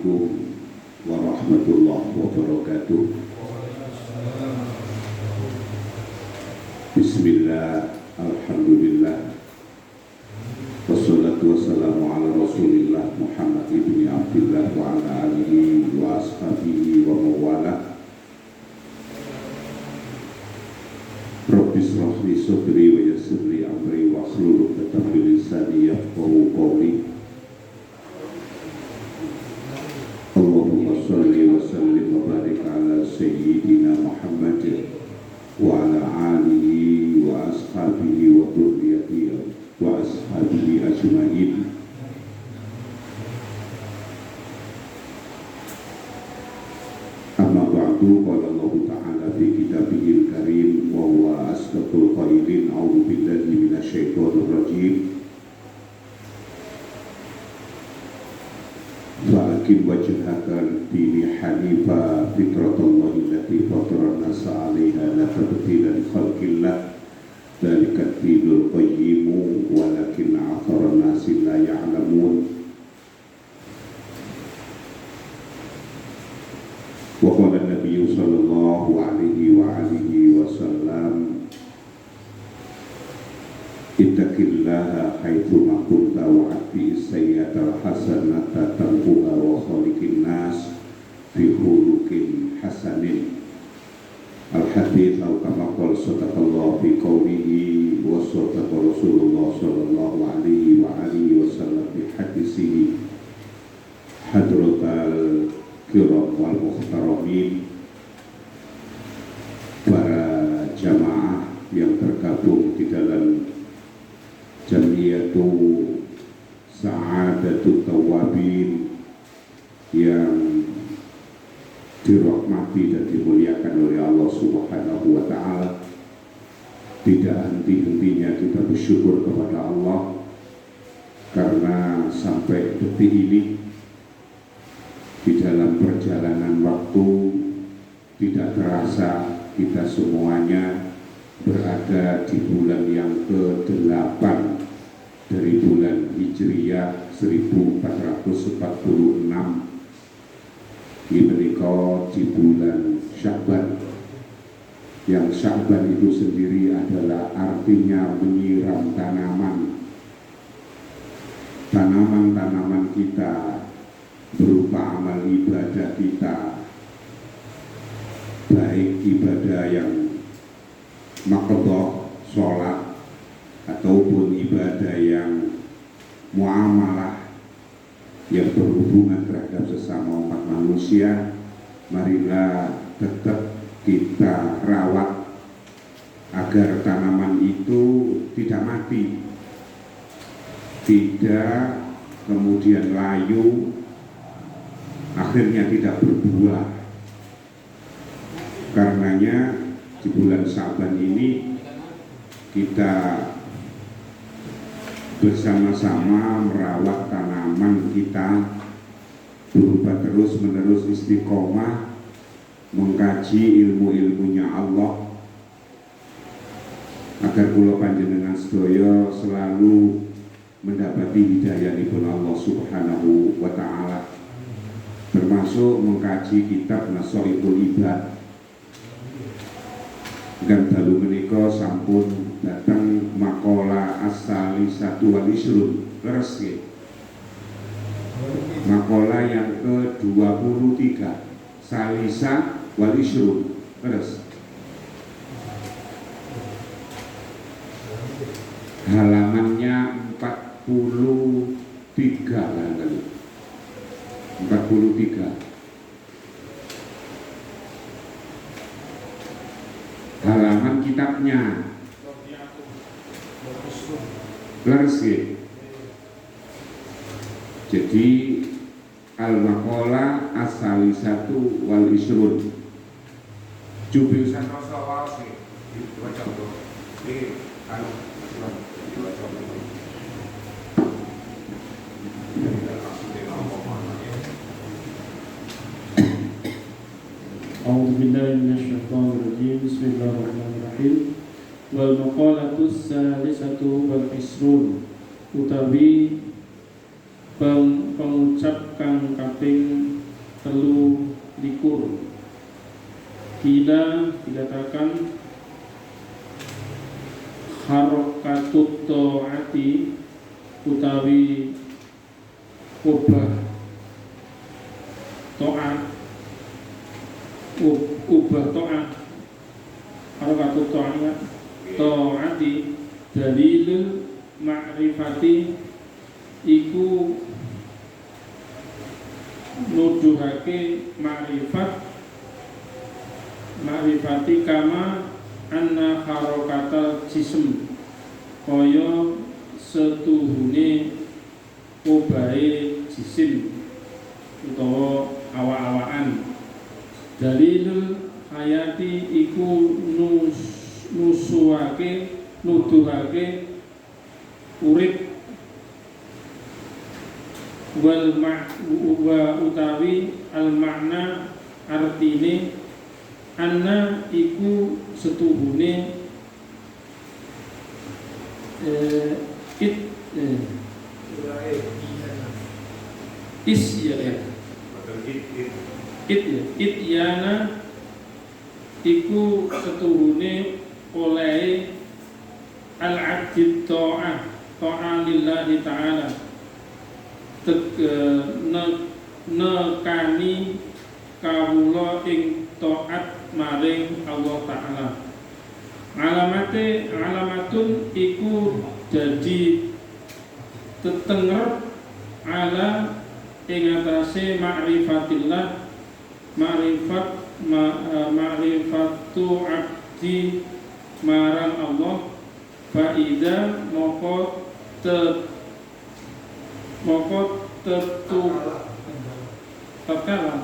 Assalamualaikum warahmatullahi wabarakatuh. Bismillah, alhamdulillah, wassalatu wassalamu ala rasulillah Muhammad ibni Abdillah wa ala alihi wa ashabihi wa mawala. Rabbi shrah li sadri wa yassir li amri wa hlul 'uqdatam min lisani yafqahu qawli. Allahumma shalli wa sallim wa barik ala sayyidina Muhammad wa ala alihi wa ashabihi wa dhurriyyatihi wa ashabihi ajma'in. Amma ba'du, qala Allah ta'ala fi kitabihil karim wa huwa asdaqul qailin, a'udzu billahi minasyaitonir rajim. Fa'akim wajhaka dini hanifa fitratallahi allati fatara an-nasa 'alaiha la tabdila li khalqillah dzalika ad-dinul qayyim walakin aktsara an-nasi la ya'lamun. Wa qala an-nabiy sallallahu alaihi wa alihi wasallam, ittaqillaha haitsu ma kunta wa ati sayyi'atal hasanata tamhuha wa khaliqin nas fi khuluqin hasanin. Al-hadits atau kama qala sadaqallahu fi qawlihi wa sadaqa Rasulullah sallallahu alaihi wa alihi wasallam fi hadisihi. Hadratal kiram wal muhtaramin, para jamaah yang tergabung di dalam Jamiyatu Sa'adatul Tawabin yang dirahmati dan dimuliakan oleh Allah Subhanahu wa Ta'ala. Tidak henti-hentinya kita bersyukur kepada Allah karena sampai detik ini di dalam perjalanan waktu tidak terasa kita semuanya berada di bulan yang ke-8 dari bulan Hijriyah 1446. Ini menikah di bulan Sya'ban, yang Sya'ban itu sendiri adalah artinya menyiram tanaman kita berupa amal ibadah kita, baik ibadah yang maqdhah, sholat, ataupun ibadah yang muamalah yang berhubungan terhadap sesama umat manusia. Marilah tetap kita rawat agar tanaman itu tidak mati, tidak kemudian layu, akhirnya tidak berbuah. Karenanya di bulan Sya'ban ini kita bersama-sama merawat tanaman kita berupa terus-menerus istiqomah mengkaji ilmu-ilmunya Allah, agar kula panjenengan sedaya selalu mendapati hidayahipun Allah Subhanahu wa Ta'ala, termasuk mengkaji kitab Nashaihul Ibad. Dan dalu menika sampun datang maqala as-salisatu wal ishrun, leres nggih. Maqala yang ke-23, salisa wal ishrun, leres. Halamannya 43 kan. 43. Halaman kitabnya leres ya. Jadi al-maqala as-salisatu wal ishrun, jubiusan Rasulullah sih diwaca tuh di anu diwaca. A'udzu billahi minasyaitonir rajim. Bismillahirrahmanirrahim. Wal maqalatus salisatu wal isrun, utawi pengucap kang kaping 23. Kila dikatakan harokatut ta'ati utawi ubah ta'at harokatut ta'ati dalilul ma'rifati iku nuduhake ma'rifati kama anna harokatal jism kaya setuhune obahe jisim utawa awak-awakan. Dalilul hayati iku nuduhake urip wa utawi al makna artine anna iku setuhune ityana iku setuhune oleh al-abdi ta'ah lillahi ta'ala nekani kawula ing taat maring Allah Ta'ala. Alamatun iku jadi tetenger ala ing atase ma'rifatillah ma'rifatu abdi marang Allah faida moko tetu tatkala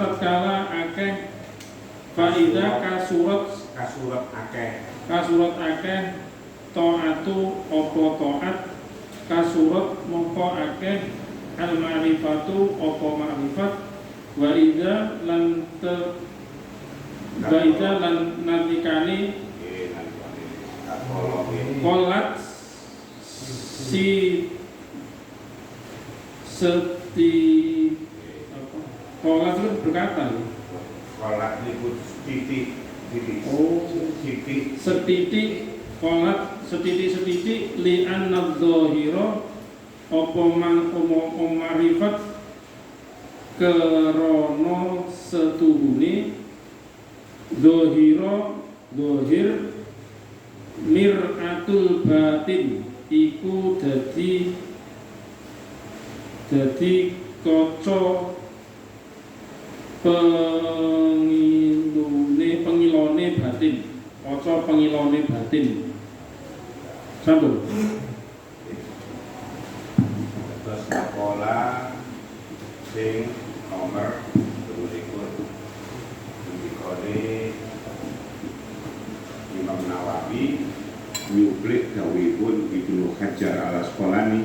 tatkala akeh faida kasurat akeh ta'atu apa ta'at kasurat moko akeh al ma'rifatu apa ma'rifat wa idza lan nalikane kolat si seti apa kolat itu berkata kolat itu titik setitik li anna dzahira apa ma'rifat kerono setuhune zahir miratul batin iku dadi kaca pengilone batin sambung terus sekolah sing nomor 21 dikode Imam Nawawi nyuplik dawuhipun Ibnu Hajar al-Asqalani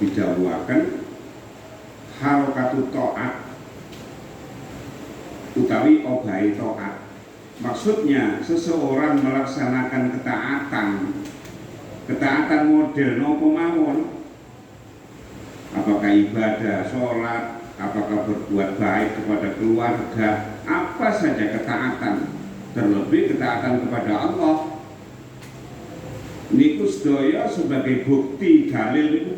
didhawuhaken harokatu ta'at utawi obahe ta'at. Maksudnya seseorang melaksanakan ketaatan model nopo mawon, apakah ibadah, sholat, apakah berbuat baik kepada keluarga, apa saja ketaatan, terlebih ketaatan kepada Allah niku sedaya sebagai bukti dalil niku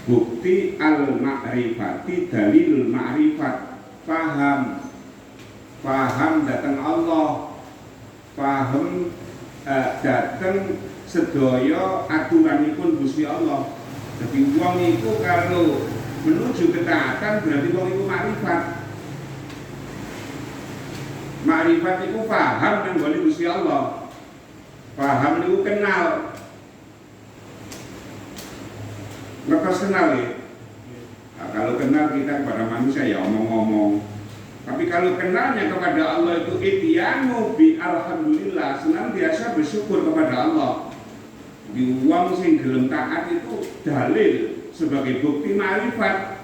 bukti al-ma'rifati dalilul ma'rifat paham datang Allah, paham datang sedaya aturanipun Gusti Allah. Jadi wong iku kalau menuju ketaatan berarti wong iku makrifat. Makrifat iku paham nang gone Gusti Allah. Paham niku kenal. Lepas kenal ya. Nah, kalau kenal kita kepada manusia ya omong-omong. Tapi kalau kenalnya kepada Allah itu ityanu bi alhamdulillah, senantiasa bersyukur kepada Allah. Di wong sing gelem taat itu dalil sebagai bukti ma'rifat,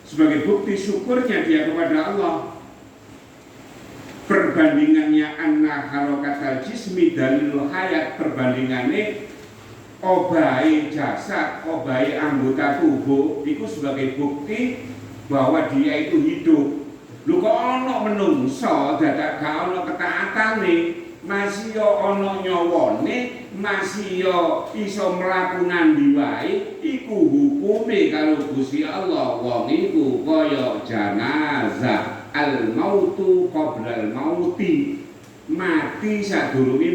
sebagai bukti syukurnya dia kepada Allah. Perbandingannya anna harokatal jismi dalil hayat, perbandingannya obai jasad, obai anggota tubuh itu sebagai bukti bahwa dia itu hidup. Lu kok ono menungso dadak gak ono ketaatane, masih yo ono nyawane, masih yo iso mlaku nandi wae, iku hukume karo Gusti Allah. Wong iku kaya janazah, al mautu qabla al mauti, mati sadurunge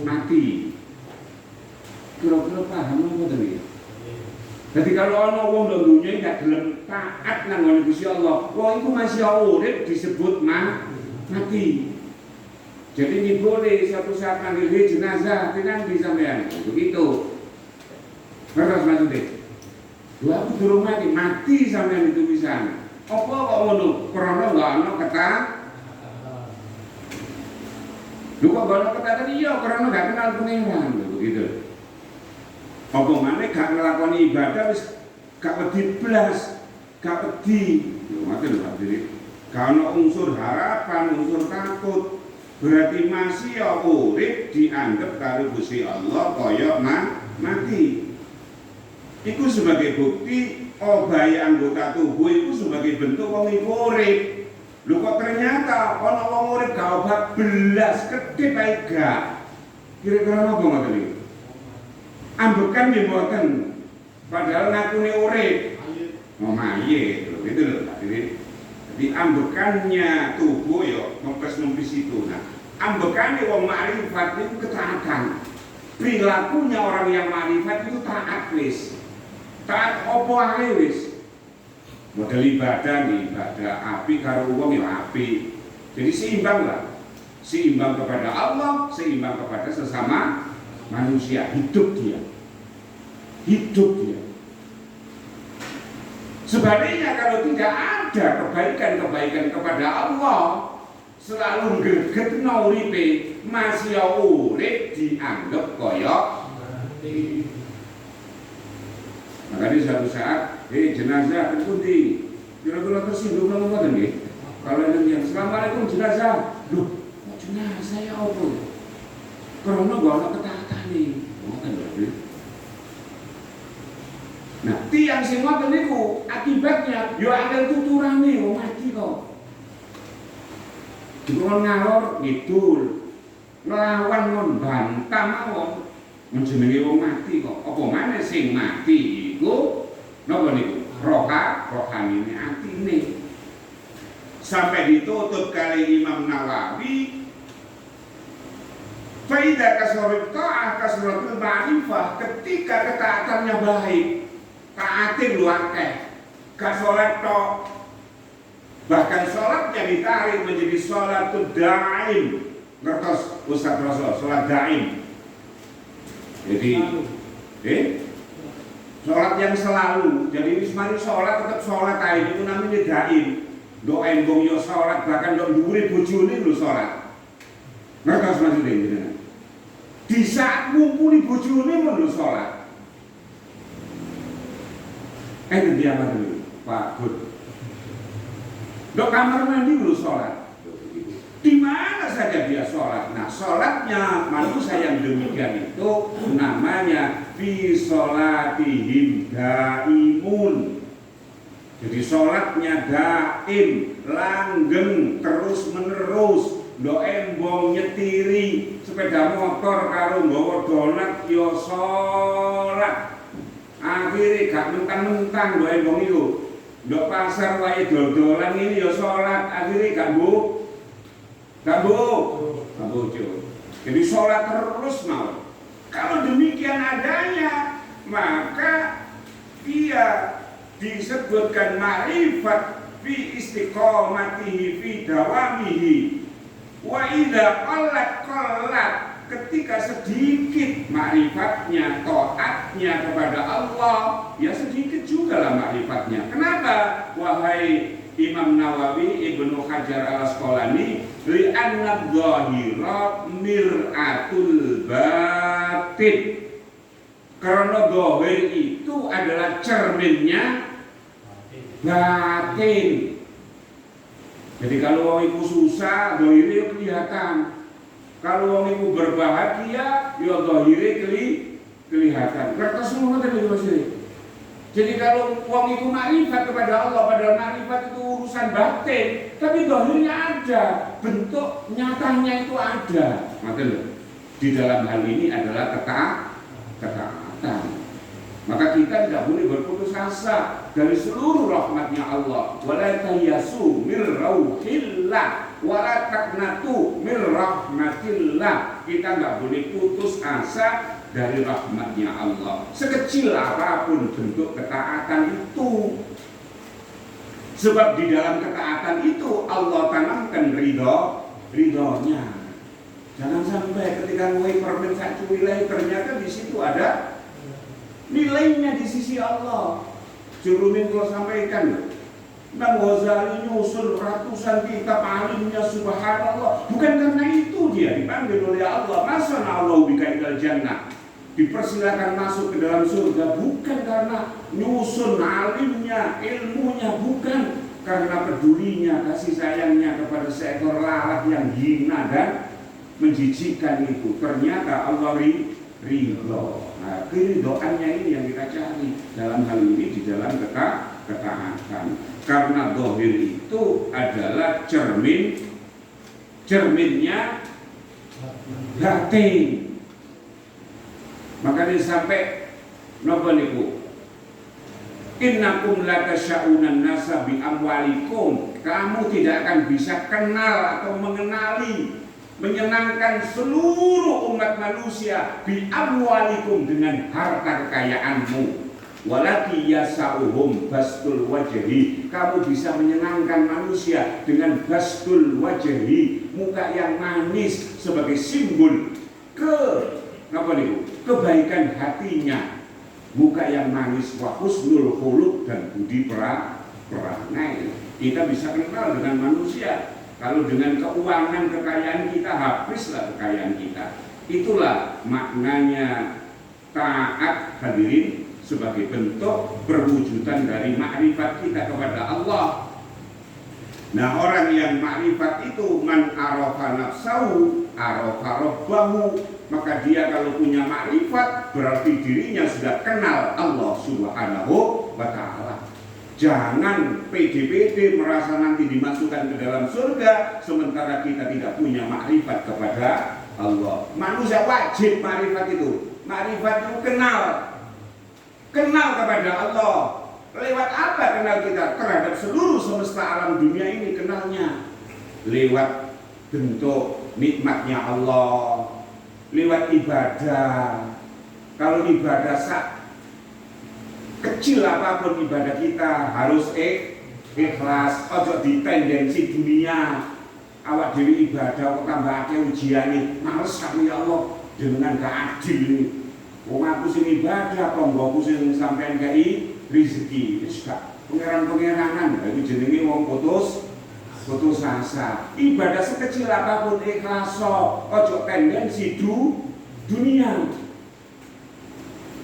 mati. Kira-kira paham apa tadi? Jadi kalau ana wong nang dunya gak gelem taat nang ngene Gusti Allah, wong iku masih urip disebut mati. Jadi ini boleh suatu saat panggil jenazah dengan disampaikan begitu. Ngerti maksudnya? Dua aku durung mati sampean itu bisa. Apa kok ngono? Krana enggak ana Lu kok gak ana ketaatan? Iya, krana gak kenal pengiran begitu. Apa maneh gak nglakoni ibadah wis gak wedi blas, gak wedi. Yo ngoten lho Pak Diri. Gak ana unsur harapan, unsur takut. Berarti masih ya urip dianggap karo Gusti Allah kaya mati. Iku sebagai bukti obahe anggota tubuh itu sebagai bentuk wong iku urip. Lho kok ternyata ana wong urip gak obat belas kedip ae gak. Kira-kira apa ngoten iki? Ambekan nggih mboten. Padahal ngakune urip. Oh mayit lho, itu lho Pak Diri. Jadi ambekannya tubuh ya mempes itu. Nah, ambekannya wong ma'rifat itu ketaatan. Perilakunya orang yang ma'rifat itu taat wis. Taat opo ae wis. Model ibadah nih, ibadah api karo wong ya api. Jadi seimbang lah. Seimbang kepada Allah, seimbang kepada sesama manusia. Hidup dia. Sebaliknya kalau tidak ada kebaikan kepada Allah, selalu gregetno uripe, masih urip dianggap kaya mati. Makanya suatu saat, jenazah pundi? Kira-kira tersinggung napa mboten nggih? Kalau yang Assalamualaikum jenazah. Loh, kok jenazah ya apa? Karena gak ana ketaatane. Ngoten lho. Nah, tiang sing ngoten niku akibatnya yo angel tuturane wong mati kok. Dikon ngalor ngidul, nglawan ngon bantah mawon. Jenenge wong mati kok. Apa maneh sing mati iku napa niku? Rohanine atine. Sampai ditutup kali Imam Nawawi, faida kasratul ta'ah kasratul ma'rifah, ketika ketaatannya baik, taatin lu akeh, gak sholat tok, bahkan sholatnya ditarik menjadi sholatul daim. Ngertos Ustaz Rasul, sholat daim. Jadi, sholat yang selalu. Jadi mari sholat tetap sholat aja, itu namanya daim. Doa embong yo sholat, bahkan dok dhuwure bojone lho sholat. Ngertos maksudnya gitu. Di saat ngumpuli bojone mun lho sholat. Dia apa dulu? Pak Bud. Dok kamar mandi dulu sholat. Di mana saja dia sholat. Nah, sholatnya manusia yang demikian itu namanya fi sholatihim daimun. Jadi sholatnya daim, langgeng, terus menerus. Dok embong nyetiri sepeda motor karo nggawa donat yo sholat. Akhirnya gak mentang-mentang dok embong itu. Dok pasar wae dol-dolan ini yo sholat. Akhirnya gak bojo. Jadi sholat terus mau. Kalau demikian adanya, maka dia disebutkan ma'rifat fi istiqomatihi fi dawamihi. Wa idza qallat ketika sedikit ma'rifatnya, taatnya kepada Allah, ya sedikit juga lah ma'rifatnya. Kenapa? Wahai Imam Nawawi Ibnu Hajar al-Asqalani, li'anna dhahira mir'atul batin. Karena dohir itu adalah cerminnya batin. Jadi kalau orang itu susah, dohirnya kelihatan. Kalau orang itu berbahagia, ya dohirnya kelihatan. Kertas semua tadi Mas. Jadi kalau orang itu makrifat kepada Allah, padahal makrifat itu urusan batin, tapi dohirnya ada, bentuk nyatanya itu ada. Makanya di dalam hal ini adalah ketaatan. Maka kita tidak boleh berputus asa dari seluruh rahmatnya Allah. Wala tayasu mir rauhillah, wala taqnatu mir rahmatillah. Kita nggak boleh putus asa dari rahmatnya Allah. Sekecil apapun bentuk ketaatan itu. Sebab di dalam ketaatan itu Allah tanamkan ridhonya. Jangan sampai ketika mulai permen satu wilayah ternyata di situ ada nilainya di sisi Allah. Jurumin kalau sampaikan, Imam Ghazali nyusun ratusan kitab alimnya, subhanallah. Bukan karena itu dia dipanggil oleh Allah. Masa Allah bika ilal jannah, dipersilakan masuk ke dalam surga, bukan karena nyusun alimnya, ilmunya, bukan karena pedulinya, kasih sayangnya kepada seekor lalat yang hina dan menjijikkan itu. Ternyata Allah ridho. Nah, keridhoannya ini yang kita cari dalam hal ini di dalam ketaatan. Karena dohir itu adalah cerminnya batin. Makanya sampai napa niku? Innakum la tasya'unan nasa bi amwalikum. Kamu tidak akan bisa kenal atau mengenali, menyenangkan seluruh umat manusia bi amwalikum dengan harta kekayaanmu. Walaki yasa'uhum bastul wajhi. Kamu bisa menyenangkan manusia dengan bastul wajhi, muka yang manis sebagai simbol kebaikan hatinya, muka yang manis, wa husnul khuluq, dan budi perangai. Kita bisa kenal dengan manusia. Kalau dengan keuangan kekayaan kita, habislah kekayaan kita. Itulah maknanya taat, hadirin, sebagai bentuk perwujudan dari makrifat kita kepada Allah. Nah, orang yang makrifat itu man arafa nafsahu arafa rabbahu. Maka dia kalau punya makrifat berarti dirinya sudah kenal Allah Subhanahu wa ta'ala. Jangan pede-pede merasa nanti dimasukkan ke dalam surga sementara kita tidak punya makrifat kepada Allah. Manusia wajib makrifat itu. Makrifat itu kenal kepada Allah. Lewat apa kenal kita? Terhadap seluruh semesta alam dunia ini kenalnya lewat bentuk nikmatnya Allah, lewat ibadah. Kalau ibadah kecil apapun ibadah kita harus ikhlas. Ojo ditendensi dunia. Awak dewi ibadah kok tambah akeh ujiane, males aku ya Allah dengan gak adil ini. Wong aku sing ibadah, tonggoku sing sampean kei rezeki. Wis gak pangeran-pangeranan. Iku jenenge wong putus asa. Ibadah sekecil apapun ikhlas, ojo tendensi dunia.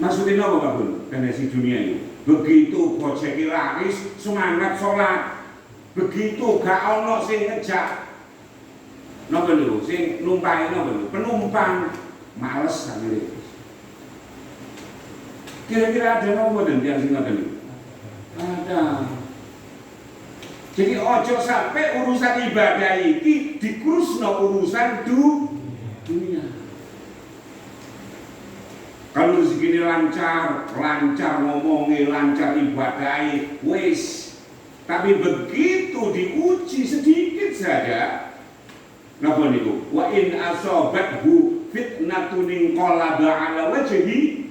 Maksudnya apa Pak Bun? Tendensi dunia ini. Begitu bojeki laris, semangat sholat. Begitu gak ono sing ngejak. Napa lho, sing numpang napa lho? Penumpang males sakjane. Kira-kira ada nomor dan yang sing ngoten niku? Ada. Jadi ojo sampai urusan ibadah iki dikurusno urusan dunia. Kalau rezeki lancar ngomongnya, lancar ibadahi, wis. Tapi begitu diuji sedikit saja, napa niku? Wa in asobathu fitnatun inqalaba ala wajhi.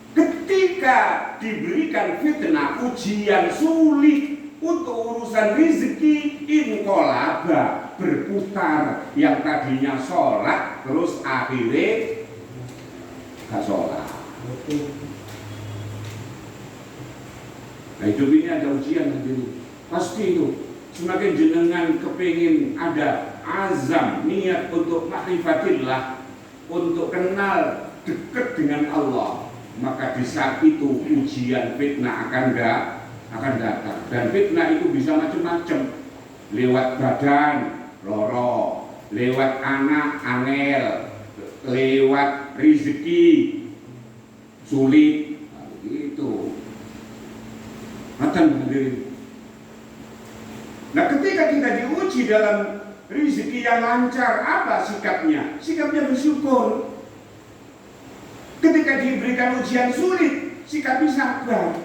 Ketika diberikan fitnah, ujian sulit untuk urusan rezeki, inqalaba, berputar, yang tadinya sholat terus akhirnya gak sholat. Nah, hidup ini ada ujian sendiri. Pasti itu. Semakin jenengan kepingin ada azam, niat untuk makrifatillah, untuk kenal dekat dengan Allah, maka di saat itu ujian fitnah akan datang. Dan fitnah itu bisa macam-macam, lewat badan loro, lewat anak angel, lewat rezeki sulit, gitu. Nah, ketika kita diuji dalam rezeki yang lancar, apa sikapnya? Sikapnya bersyukur. Ketika diberikan ujian sulit, sikapnya sabar.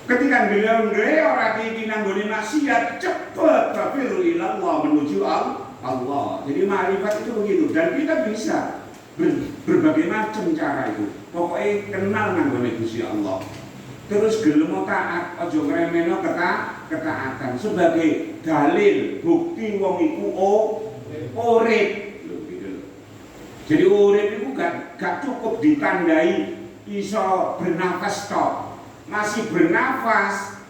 Ketika bilang orang ini nanggone maksiat, cepat kafiru ilallah, menuju Allah. Jadi ma'rifat itu begitu, dan kita bisa berbagai macam cara itu. Pokoknya kenal nanggone Gusti Allah. Terus gelem taat, aja ngremehno ketaatan sebagai dalil bukti wong iku urip. Jadi urip itu gak cukup ditandai iso bernafas tok. Masih bernafas,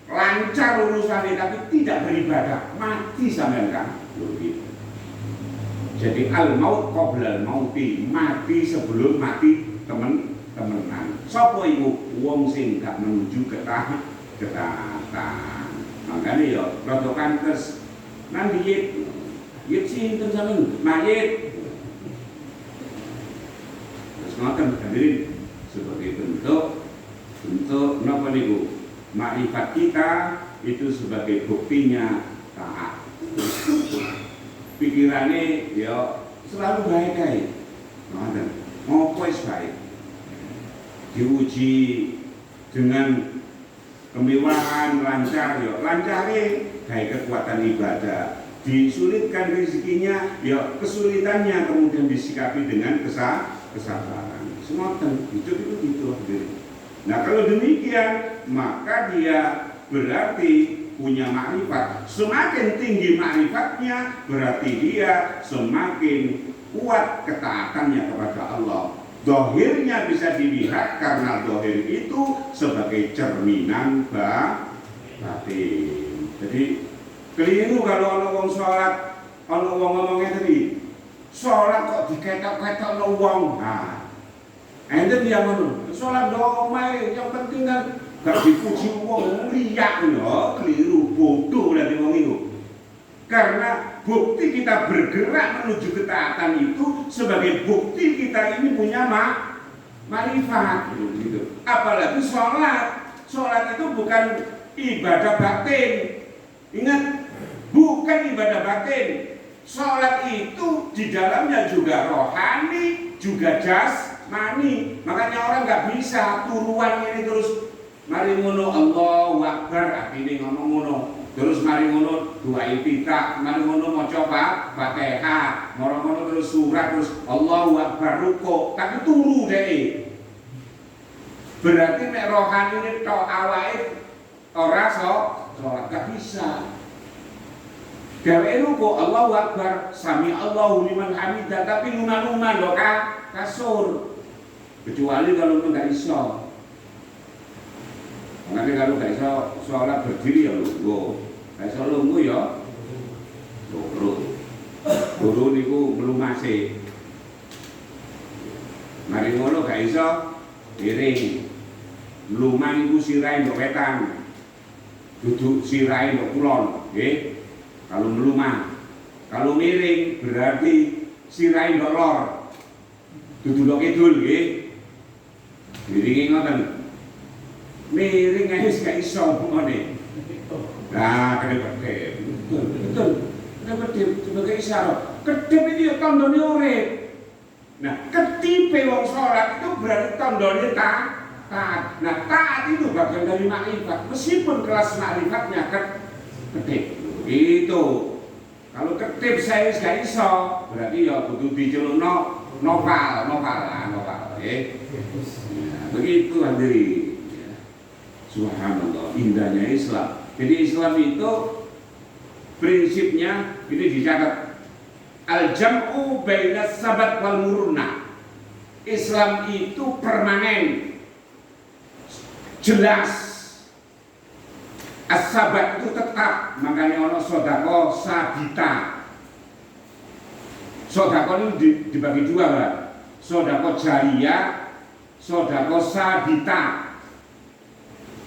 lancar urusannya tapi tidak beribadah, mati sampean kan. Jadi al-maut qabla al-mauti, mati sebelum mati temenan. Sapa iku wong sing gak menuju ketaatan. Makanya ya rada kantes nang diet. Diet sinten sampean? Mayit. Ngoten hadirin, sebagai bentuk napa niku makrifat kita itu sebagai buktinya taat. Pikirannya ya selalu baik-baik. Ngoten. Ngopo wis baik. Diuji dengan kemewahan lancar ya lancare gawe kekuatan ibadah. Disulitkan rezekinya ya kesulitannya kemudian disikapi dengan kesabaran. Semoten hidup itu gitu. Nah, kalau demikian maka dia berarti punya makrifat. Semakin tinggi makrifatnya berarti dia semakin kuat ketaatannya kepada Allah. Dohirnya bisa dilihat karena dohir itu sebagai cerminan batin. Jadi keliru kalau ono wong sholat, ono wong ngomongnya tadi sholat kok diketok-ketok no wong. Nah, enten dia ngono, sholat domai yang penting kan gak dipuji wong liyak lho, keliru, bodoh berarti wong itu. Karena bukti kita bergerak menuju ketaatan itu sebagai bukti kita ini punya makrifat gitu. Apalagi sholat itu bukan ibadah batin. Ingat, bukan ibadah batin. Sholat itu di dalamnya juga rohani, juga jasmani. Makanya orang nggak bisa turuan ini terus mari ngono Allahu Akbar, artine ngomong ngono. Terus mari ngono doa iftitah, mari ngono maca Fatihah, mari ngono terus surat terus Allahu Akbar ruku, tapi turu deh. Berarti nek rohani ini tok awake ora sholat gak bisa. Gawe ruku Allahu Akbar, sami Allahu liman hamidah, tapi luman-luman lho kasur. Kecuali kalau enggak iso. Makanya kalau gak iso sholat berdiri ya lungguh, gak iso lungguh ya turun niku melumase. Mari ngono gak iso miring, luman iku sirahe ndok wetan, duduk sirahe ndok kulon, nggih. Kalau melumah, kalau miring berarti sirahe ndok lor, duduk ndok kidul, nggih. Miringe ngoten. Miring aja gak iso ngene. Nah, kedip-kedip. Betul. Kedip sebagai isyarat. Kedip itu ya tandane urip. Nah, ketipe wong salat itu berarti tandane taat. Nah, taat itu bagian dari makrifat. Meskipun kelas makrifatnya kedip. Gitu. Kalau kedip saya gak iso, berarti ya kudu dicelukno novel. Nggih. Nah, begitu hadirin. Subhanallah, indahnya Islam. Jadi Islam itu prinsipnya ini dicatat al-jam'u baina sabat wal murna. Islam itu permanen, jelas. As-sabat itu tetap, makanya ono sodako sabita. Sodako ini dibagi dua, Pak. Sodako jariyah sedekah sabita.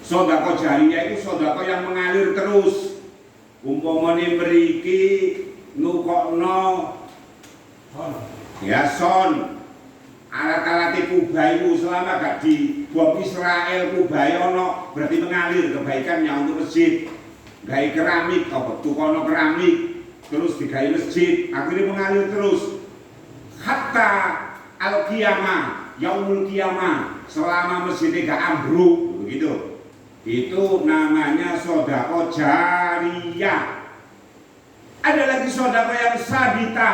Sedekah jariyah itu sedekah yang mengalir terus. Umpamane mriki nukokno ya son alat-alat kubah itu selama gak dibom Israel kubah ono berarti mengalir kebaikannya untuk masjid. Gawe keramik apa tukono keramik terus digawe masjid akhirnya mengalir terus hatta al-qiyamah yaumul qiyamah selama masjidnya gak ambruk begitu. Itu namanya sedekah jariyah. Ada lagi sedekah yang sabita,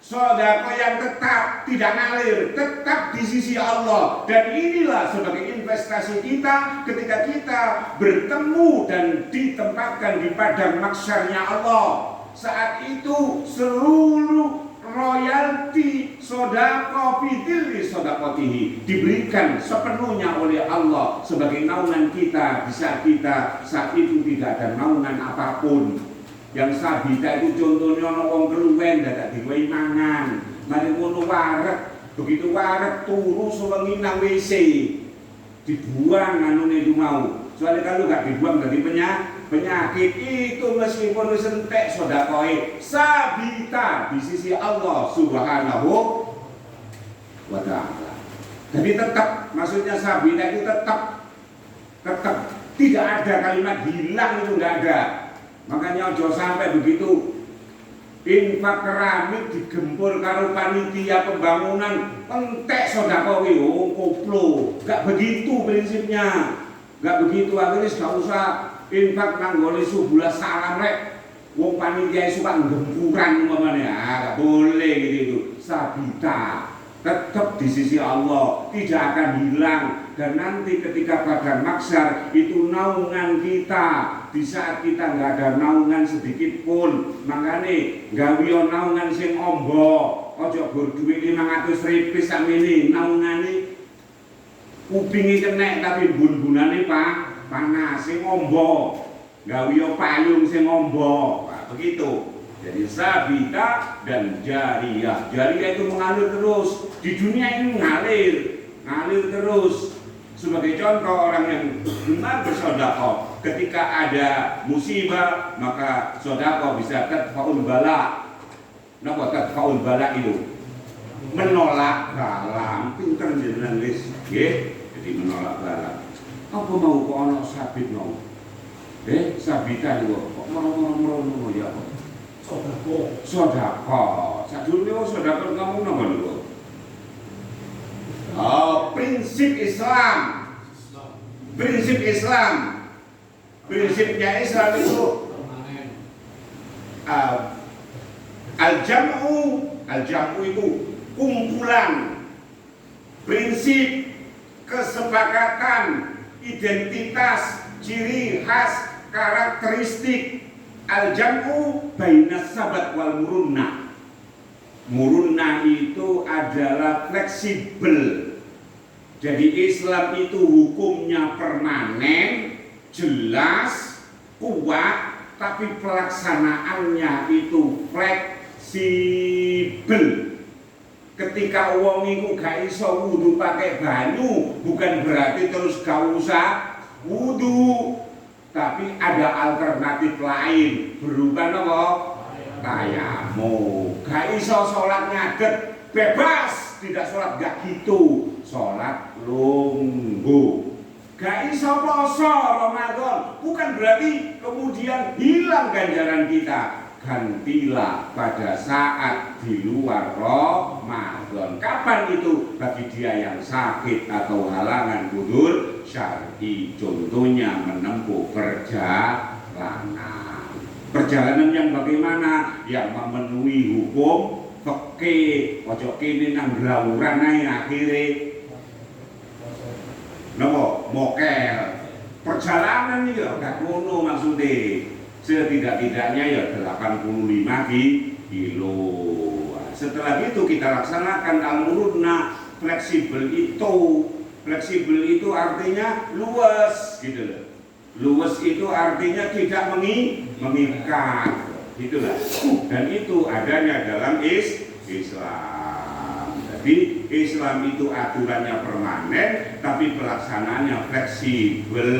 sedekah yang tetap tidak ngalir, tetap di sisi Allah. Dan inilah sebagai investasi kita ketika kita bertemu dan ditempatkan di padang mahsyarnya Allah. Saat itu seluruh royalti sedekah fidil sedekatihi diberikan sepenuhnya oleh Allah sebagai naungan kita di saat kita saat itu tidak ada naungan apapun. Yang sabita itu contohnya ono wong keluwen dadak diwehi mangan, mari ngono wareg, begitu wareg turu sewengi nang WC dibuang anune itu mau. Soalnya kalau gak dibuang dari penyakit itu meskipun wis entek sedekahe sabita di sisi Allah Subhanahu wa taala. Jadi tetap maksudnya sabita itu tetap tidak ada kalimat hilang itu enggak ada. Makanya ojo sampai begitu infak keramik digempur karo panitia pembangunan entek sedekah kuwi koplo. Enggak begitu prinsipnya. Enggak begitu akhirnya gak usah infak nang gone subuh salam rek. Wong panitia suka gempuran umpamane. Gak boleh gitu. Sabita tetap di sisi Allah, tidak akan hilang. Dan nanti ketika padang mahsyar itu naungan kita. Di saat kita nggak ada naungan sedikit pun, makanya gawe naungan sing ombo. Ojo gur duit 500.000 sakmene naungane kupinge kenek tapi bun-bunane panas sing ombo. Gawe payung sing ombo. Nah, begitu. Jadi sabita dan jariyah. Jariyah itu mengalir terus. Di dunia ini ngalir terus. Sebagai contoh orang yang benar bersedekah, ketika ada musibah maka sedekah bisa tadfaul bala. Napa tadfaul bala itu? Menolak bala. Pinter jenengan wis, nggih. Jadi menolak bala. Apa mau kok ana sabit mau? Sabita niku kok merono ya kok. Sedekah. Sadurunge sedekah kamu napa niku? Prinsip Islam. Prinsipnya Islam itu al-jam'u itu kumpulan prinsip, kesepakatan, identitas, ciri khas, karakteristik. Al-jam'u bainas sabat wal murunna. Murunna itu adalah fleksibel. Jadi Islam itu hukumnya permanen, jelas, kuat, tapi pelaksanaannya itu fleksibel. Ketika wong iku gak iso wudu pakai banyu, bukan berarti terus gak usah wudu, tapi ada alternatif lain berupa apa? Tayamum. Gak iso sholat ngadet, bebas, tidak sholat gak gitu, sholat lungguh. Gak iso poso Ramadan, bukan berarti kemudian hilang ganjaran kita. Gantilah pada saat di luar Ramadan. Kapan itu? Bagi dia yang sakit atau halangan udzur syar'i, contohnya menempuh perjalanan yang bagaimana? Yang memenuhi hukum fikih. Ojo kene nang glawuran ae akhire napa mokel. Perjalanan iki ya gak ngono maksude. Setidak-tidaknya ya 85 kilo. Setelah itu kita laksanakan al-murunna. Fleksibel itu artinya luas gitu loh. Luas itu artinya tidak mengikat, gitulah. Dan itu adanya dalam Islam. Jadi Islam itu aturannya permanen, tapi pelaksanaannya fleksibel,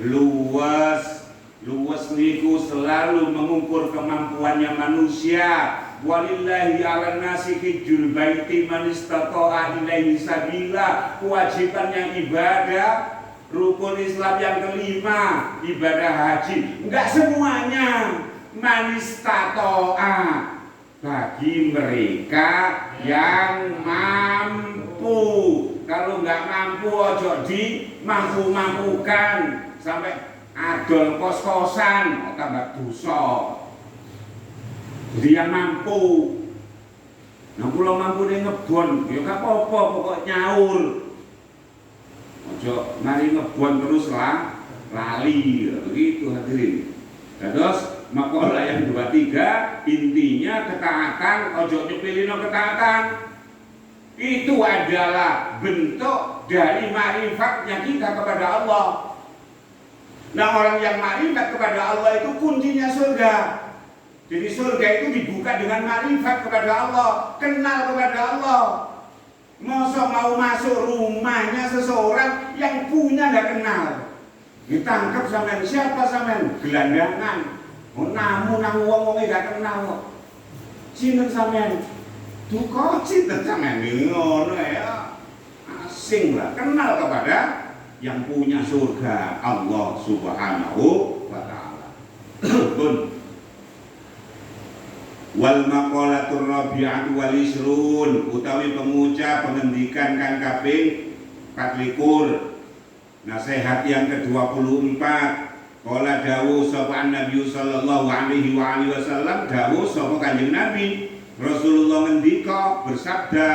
luas. Luas niku selalu mengukur kemampuannya manusia. Walillahi 'alan nasi hijjul baiti man istata'a ilaihi sabila. Kewajibannya ibadah, rukun Islam yang kelima, ibadah haji. Enggak semuanya. Man istata'a, bagi mereka yang mampu. Kalau enggak mampu ojo di mampu-mampukan sampai adol kos-kosan tambah dosa. Jadi yang mampu. Nah kula mampu ngebon, ya gak apa-apa, pokok nyaur. Ojo mari ngebon terus lah lali, begitu hadirin. Terus makalah yang 23 intinya ketaatan, ojo nyepelino ketaatan. Itu adalah bentuk dari ma'rifatnya kita kepada Allah. Nah orang yang ma'rifat kepada Allah itu kuncinya surga. Jadi surga itu dibuka dengan ma'rifat kepada Allah, kenal kepada Allah. Masa mau masuk rumahnya seseorang yang punya gak kenal, ditangkap sampean, siapa sampean? Gelandangan. Namu wong-wonge gak kenal kok. Sinten sampean? Duka sinten sampean ngono ya. Asing lah, kenal kepada yang punya surga, Allah Subhanahu wa ta'ala. Pun wal maqalatur rabi'atu wal isrun, utawi pengucap pengendikan kang kaping 24, nasihat yang ke-24. Qala dawuh sapa Nabi sallallahu alaihi wasallam, dawuh sapa Kanjeng Nabi Rasulullah ngendika bersabda,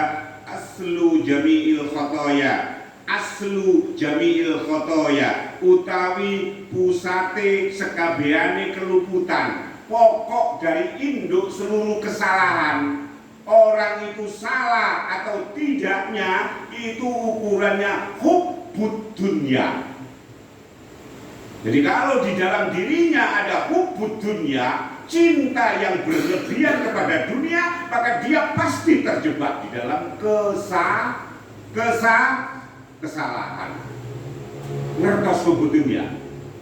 aslu jami'il khotoya, aslu jami'il khotoya, utawi pusate sekabehane keluputan, pokok dari induk seluruh kesalahan. Orang itu salah atau tidaknya itu ukurannya hubbud dunya. Jadi kalau di dalam dirinya ada hubbud dunya, cinta yang berlebihan kepada dunia, maka dia pasti terjebak di dalam kesalahan. Ngertos hubbud dunya.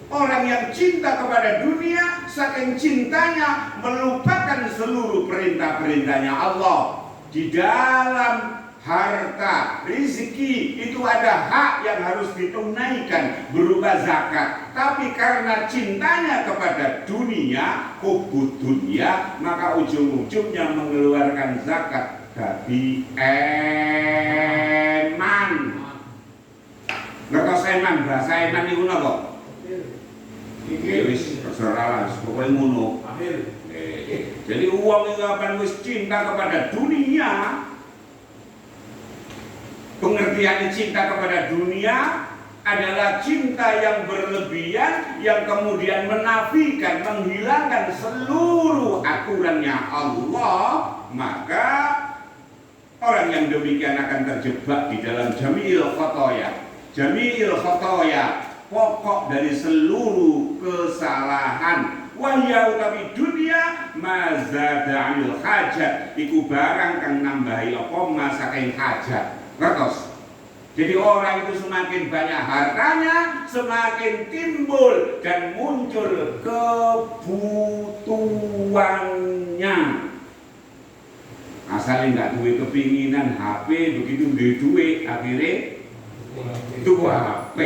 Orang yang cinta kepada dunia, saking cintanya melupakan seluruh perintah-perintahnya Allah. Di dalam harta, rezeki itu ada hak yang harus ditunaikan berupa zakat. Tapi karena cintanya kepada dunia, hubbud dunia, maka ujung-ujungnya mengeluarkan zakat dari eman. Ngertos eman, bahasa eman itu apa? Iki wis terserah lah, pokoknya ngono. Jadi uang itu akan wis cinta kepada dunia. Pengertian cinta kepada dunia adalah cinta yang berlebihan, yang kemudian menafikan, menghilangkan seluruh aturannya Allah. Maka orang yang demikian akan terjebak di dalam jami'il khotoya. Jami'il khotoya, pokok dari seluruh kesalahan. Wahya utawi dunia mazada anil hajat, iku barang kang nambahi apa masaking hajat. Ngertos? Jadi orang itu semakin banyak hartanya, semakin timbul dan muncul kebutuhannya. Asalnya nggak duwe kepinginan HP, begitu duwe akhirnya tuku HP,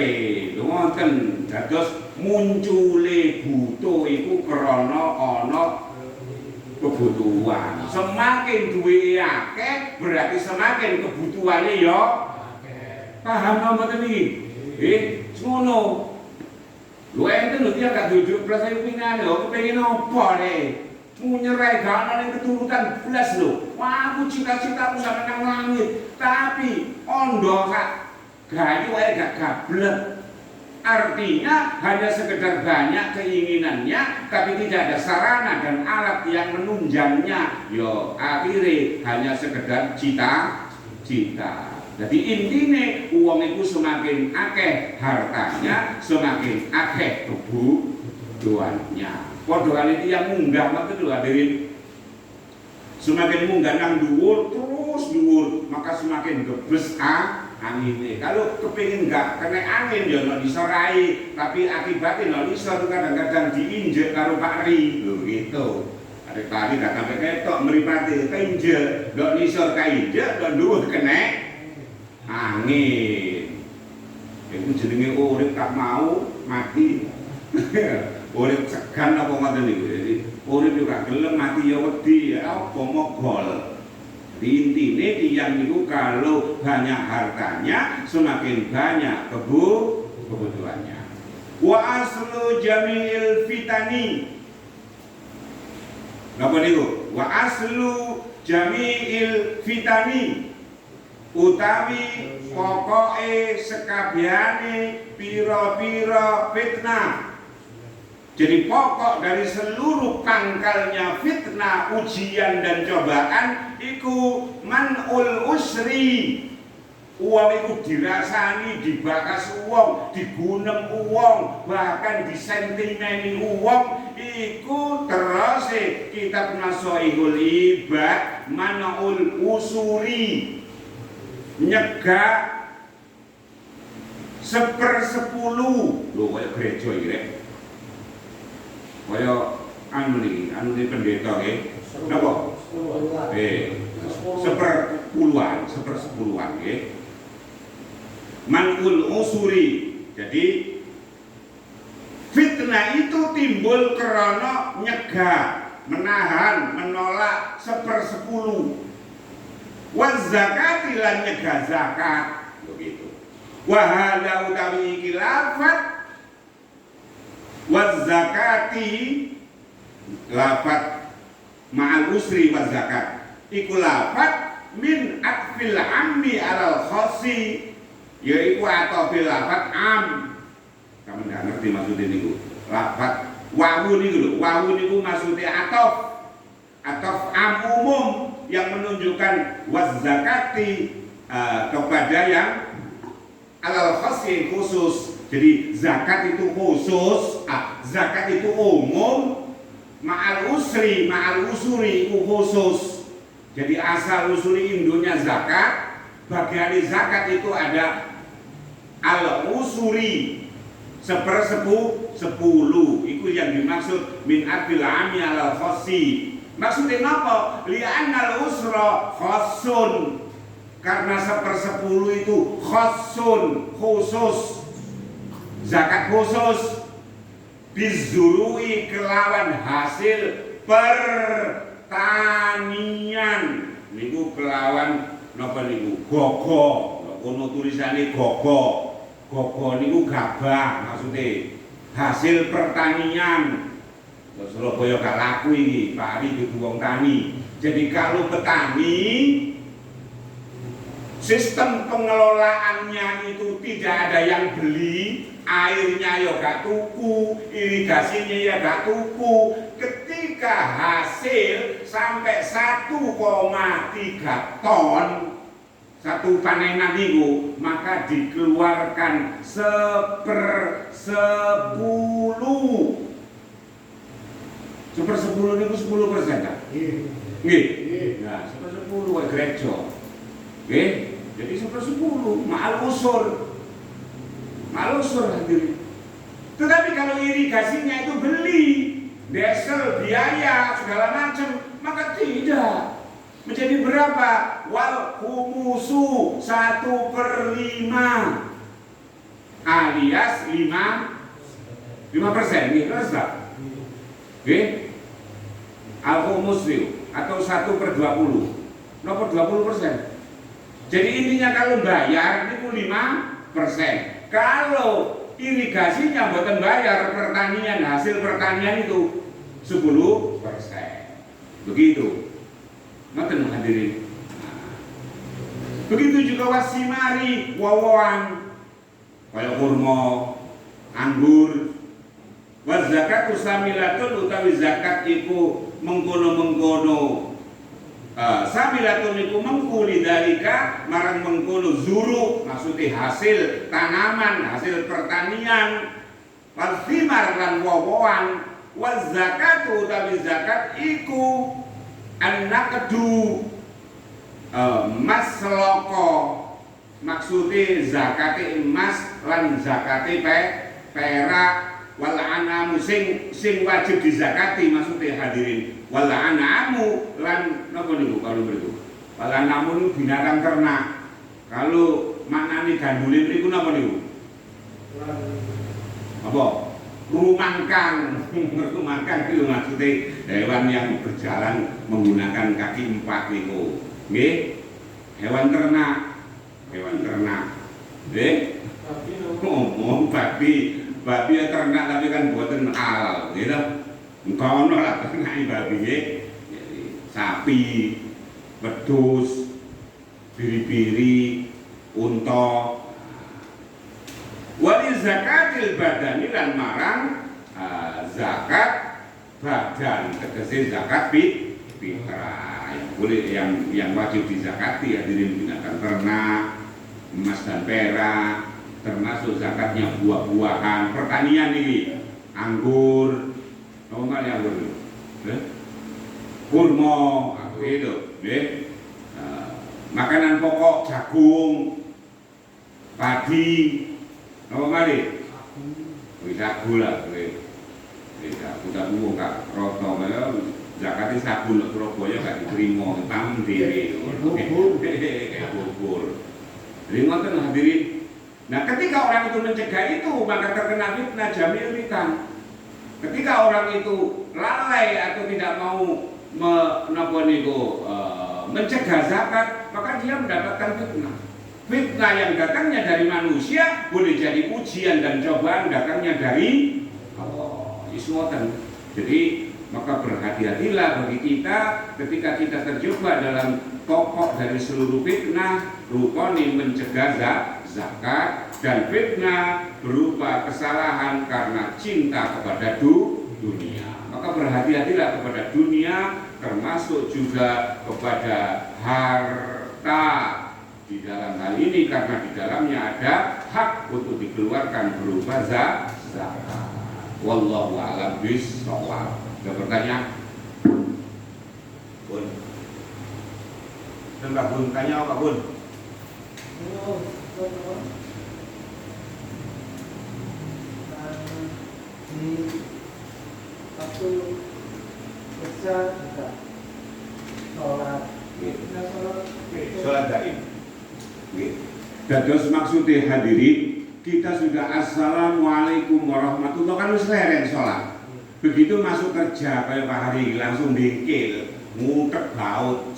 ngoten. Dados muncule butuh iku krana ana kebutuhan. Semakin duwe akeh berarti semakin kebutuhane ya akeh. Paham ta mboten iki? Ngono. Lho enten lho dia gak duduk plus pinane lho kepengin opo le? Mu nyerai gak ana ning keturutan blas lho. Wah, aku cita-citaku sampe nang langit, tapi ondo sak gayu ae gak gablek. Artinya hanya sekedar banyak keinginannya, tapi tidak ada sarana dan alat yang menunjangnya. Yo akhirnya hanya sekedar cita-cita. Jadi intinya uang itu semakin akeh hartanya, semakin akeh kebutuhannya. Podoan itu yang munggah maka itu hadirin. Semakin munggah nang dhuwur terus dhuwur, maka semakin gebes angine. Kalau kepingin nggak kena angin ya nggak disorai, tapi akibatnya nggak disor kadang-kadang diinjek karo pari, loh gitu. Ada pari nggak sampai ketok meripati keinjek, nggak disor keinjek, nggak dhuwur kena angin. Itu jenenge urip tak mau mati. Urip segan apa ngoten niku. Jadi urip yo gak gelem mati ya wedi ya apa mogol. Intine tiyang niku kalau banyak hartanya semakin banyak kebutuhannya. Wa aslu jami'il fitani. Napa niku? Wa aslu jami'il fitani. Utawi pokoke sekabehane pira-pira fitnah. Jadi pokok dari seluruh pangkalnya fitnah, ujian dan cobaan iku man'ul usri. Uang itu dirasani, dibakas uang, digunem uang, bahkan disentimeni uang. Iku terus kitab Nasoihul Ibad man'ul usuri, nyegah 1/10. Loh kayak gereja iki kaya anu niki pendeta nggih. Napa? 1/10 nggih. Manul usuri. Jadi fitnah itu timbul karena nyegah, menahan, menolak 1/10. Wa zakati lan nyegah zakat begitu. Wa hada utawi iki lafat wa zakati, lafat ma'al usri wa zakat iku lafat min atfil ammi alal khossi, yaitu atau bil lafat am. Kamu nggak ngerti maksudnya niku lafat wawu niku lho, wawu niku maksudnya atof am umum yang menunjukkan wa zakati kepada yang alal khossi khusus. Jadi zakat itu khusus, zakat itu umum, ma'al usri, ma'al usuri itu khusus. Jadi asal usuri indonya zakat, bagian zakat itu ada al usuri 1/10. Itu yang dimaksud min abil ami al khossi. Maksudnya apa? Li'annal usra khossun. Karena 1/10 itu khossun, khusus. Zakat khusus bizurui kelawan hasil pertanian. Niku kelawan napa niku? Gogo. Ono tulisane gogo. Gogo niku gabah maksudnya hasil pertanian. Surabaya gak laku iki, pari kudu wong tani. Jadi kalau petani sistem pengelolaannya itu tidak ada yang beli, airnya ya gak tuku, irigasinya ya gak tuku. Ketika hasil sampai 1,3 ton satu panenan itu, maka dikeluarkan 1/10. 1/10 itu 10% kan? Nggih. Nah, 1/10 wae gereja. Nggih. Jadi 1/10 ma'al usur. Ma'al usur hadirin. Tetapi kalau irigasinya itu beli, diesel, biaya, segala macam, maka tidak. Menjadi berapa? Wal humusu 1/5 alias 5% nih, terus tak? Oke? Al-humus atau 1/20. Nomor 20%. Jadi intinya kalau bayar itu 5%. Kalau irigasinya buatan bayar, pertanian, hasil pertanian itu 10%. Begitu. Ngoten hadirin. Begitu juga wasimari, wawoan, kayak kurma, anggur. Wa zakatu samilatun utawi zakat iku mengkono-mengkono. Samilatun iku mengkuli dalika marang mengkono zuru, maksudnya hasil tanaman, hasil pertanian. Wal thimar lan wawoan. Wa zakatu utawi zakat iku An-naqdu emas seloko, maksudnya zakate emas lan zakate perak. Wal anamu sing wajib dizakati, maksudnya hadirin, wal anamu lan napa niku kalau mriku. Wal anamu niku binatang ternak. Kalau maknane gandule niku napa niku? Apa? Rumangkang. Rumangkang itu maksudnya hewan yang berjalan menggunakan kaki 4 niku. Nggih. Hewan ternak. Nggih. Ngomong babi ya ternak tapi kan buatan halal, gitu. Engkau lah ternak babi nggih. Sapi, wedhus, biri-biri, unta. Wali zakatil badani lan marang zakat badan, tegese zakat fitrah. Boleh yang wajib dizakati hadirin binatang ternak, emas dan perak, termasuk zakatnya buah-buahan, pertanian ini, anggur, tahu nggak ya anggur itu? Kurma, itu, makanan pokok, jagung, padi, tahu nggak nih? Sagu lah, sagu tapi muka roto, zakatnya sagu lah, Surabaya nggak diterima, hitam diri, kayak bubur. Jadi ngoten hadirin. Nah, ketika orang itu mencegah itu, maka terkena fitnah jamil fitan. Ketika orang itu lalai atau tidak mau mencegah zakat, maka dia mendapatkan fitnah. Fitnah yang datangnya dari manusia boleh jadi ujian dan cobaan datangnya dari Allah. Ismoten. Jadi maka berhati-hatilah bagi kita ketika kita terjebak dalam pokok dari seluruh fitnah, rupani mencegah zakat, dan fitnah berupa kesalahan karena cinta kepada dunia. Maka berhati-hatilah kepada dunia, termasuk juga kepada harta di dalam hal ini, karena di dalamnya ada hak untuk dikeluarkan berupa zakat. Wallahu a'lam bishawab. Ada pertanyaan? Bun. Enggak Bun, tanya apa Bun? Di waktu besar juga sholat, Sholat daim. Dados maksudnya hadirin, kita sudah assalamualaikum warahmatullahi wabarakatuh, kan wis leren sholat. Begitu masuk kerja kayak Pak Hari langsung dikil, ngutek baut,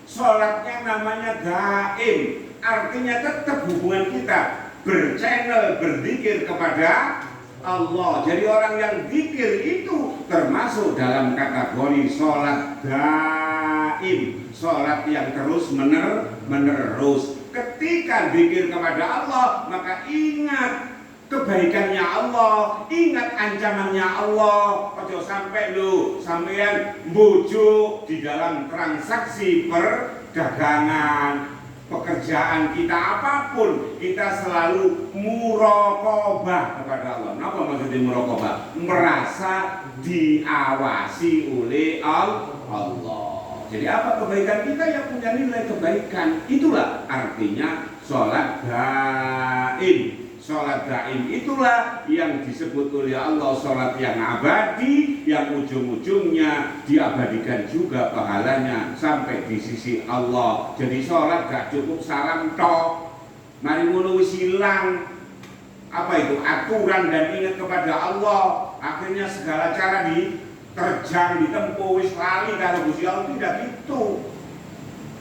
sholatnya namanya daim, artinya tetap hubungan kita berchannel, berzikir kepada Allah. Jadi orang yang zikir itu termasuk dalam kategori sholat daim, sholat yang terus menerus. Ketika zikir kepada Allah, maka ingat kebaikannya Allah, ingat ancamannya Allah. Ojo sampai sampean bujuk di dalam transaksi perdagangan, pekerjaan kita apapun, kita selalu muraqabah kepada Allah. Apa maksudnya muraqabah? Merasa diawasi oleh Allah. Jadi apa kebaikan kita yang punya nilai kebaikan? Itulah artinya sholat daim. Sholat daim itulah yang disebut oleh Allah sholat yang abadi, yang ujung-ujungnya diabadikan juga pahalanya sampai di sisi Allah. Jadi sholat gak cukup salam tok, mari ngono wis hilang apa itu aturan dan ingat kepada Allah, akhirnya segala cara diterjang, ditempuh, wis lali kalau Gusti Allah. Tidak gitu.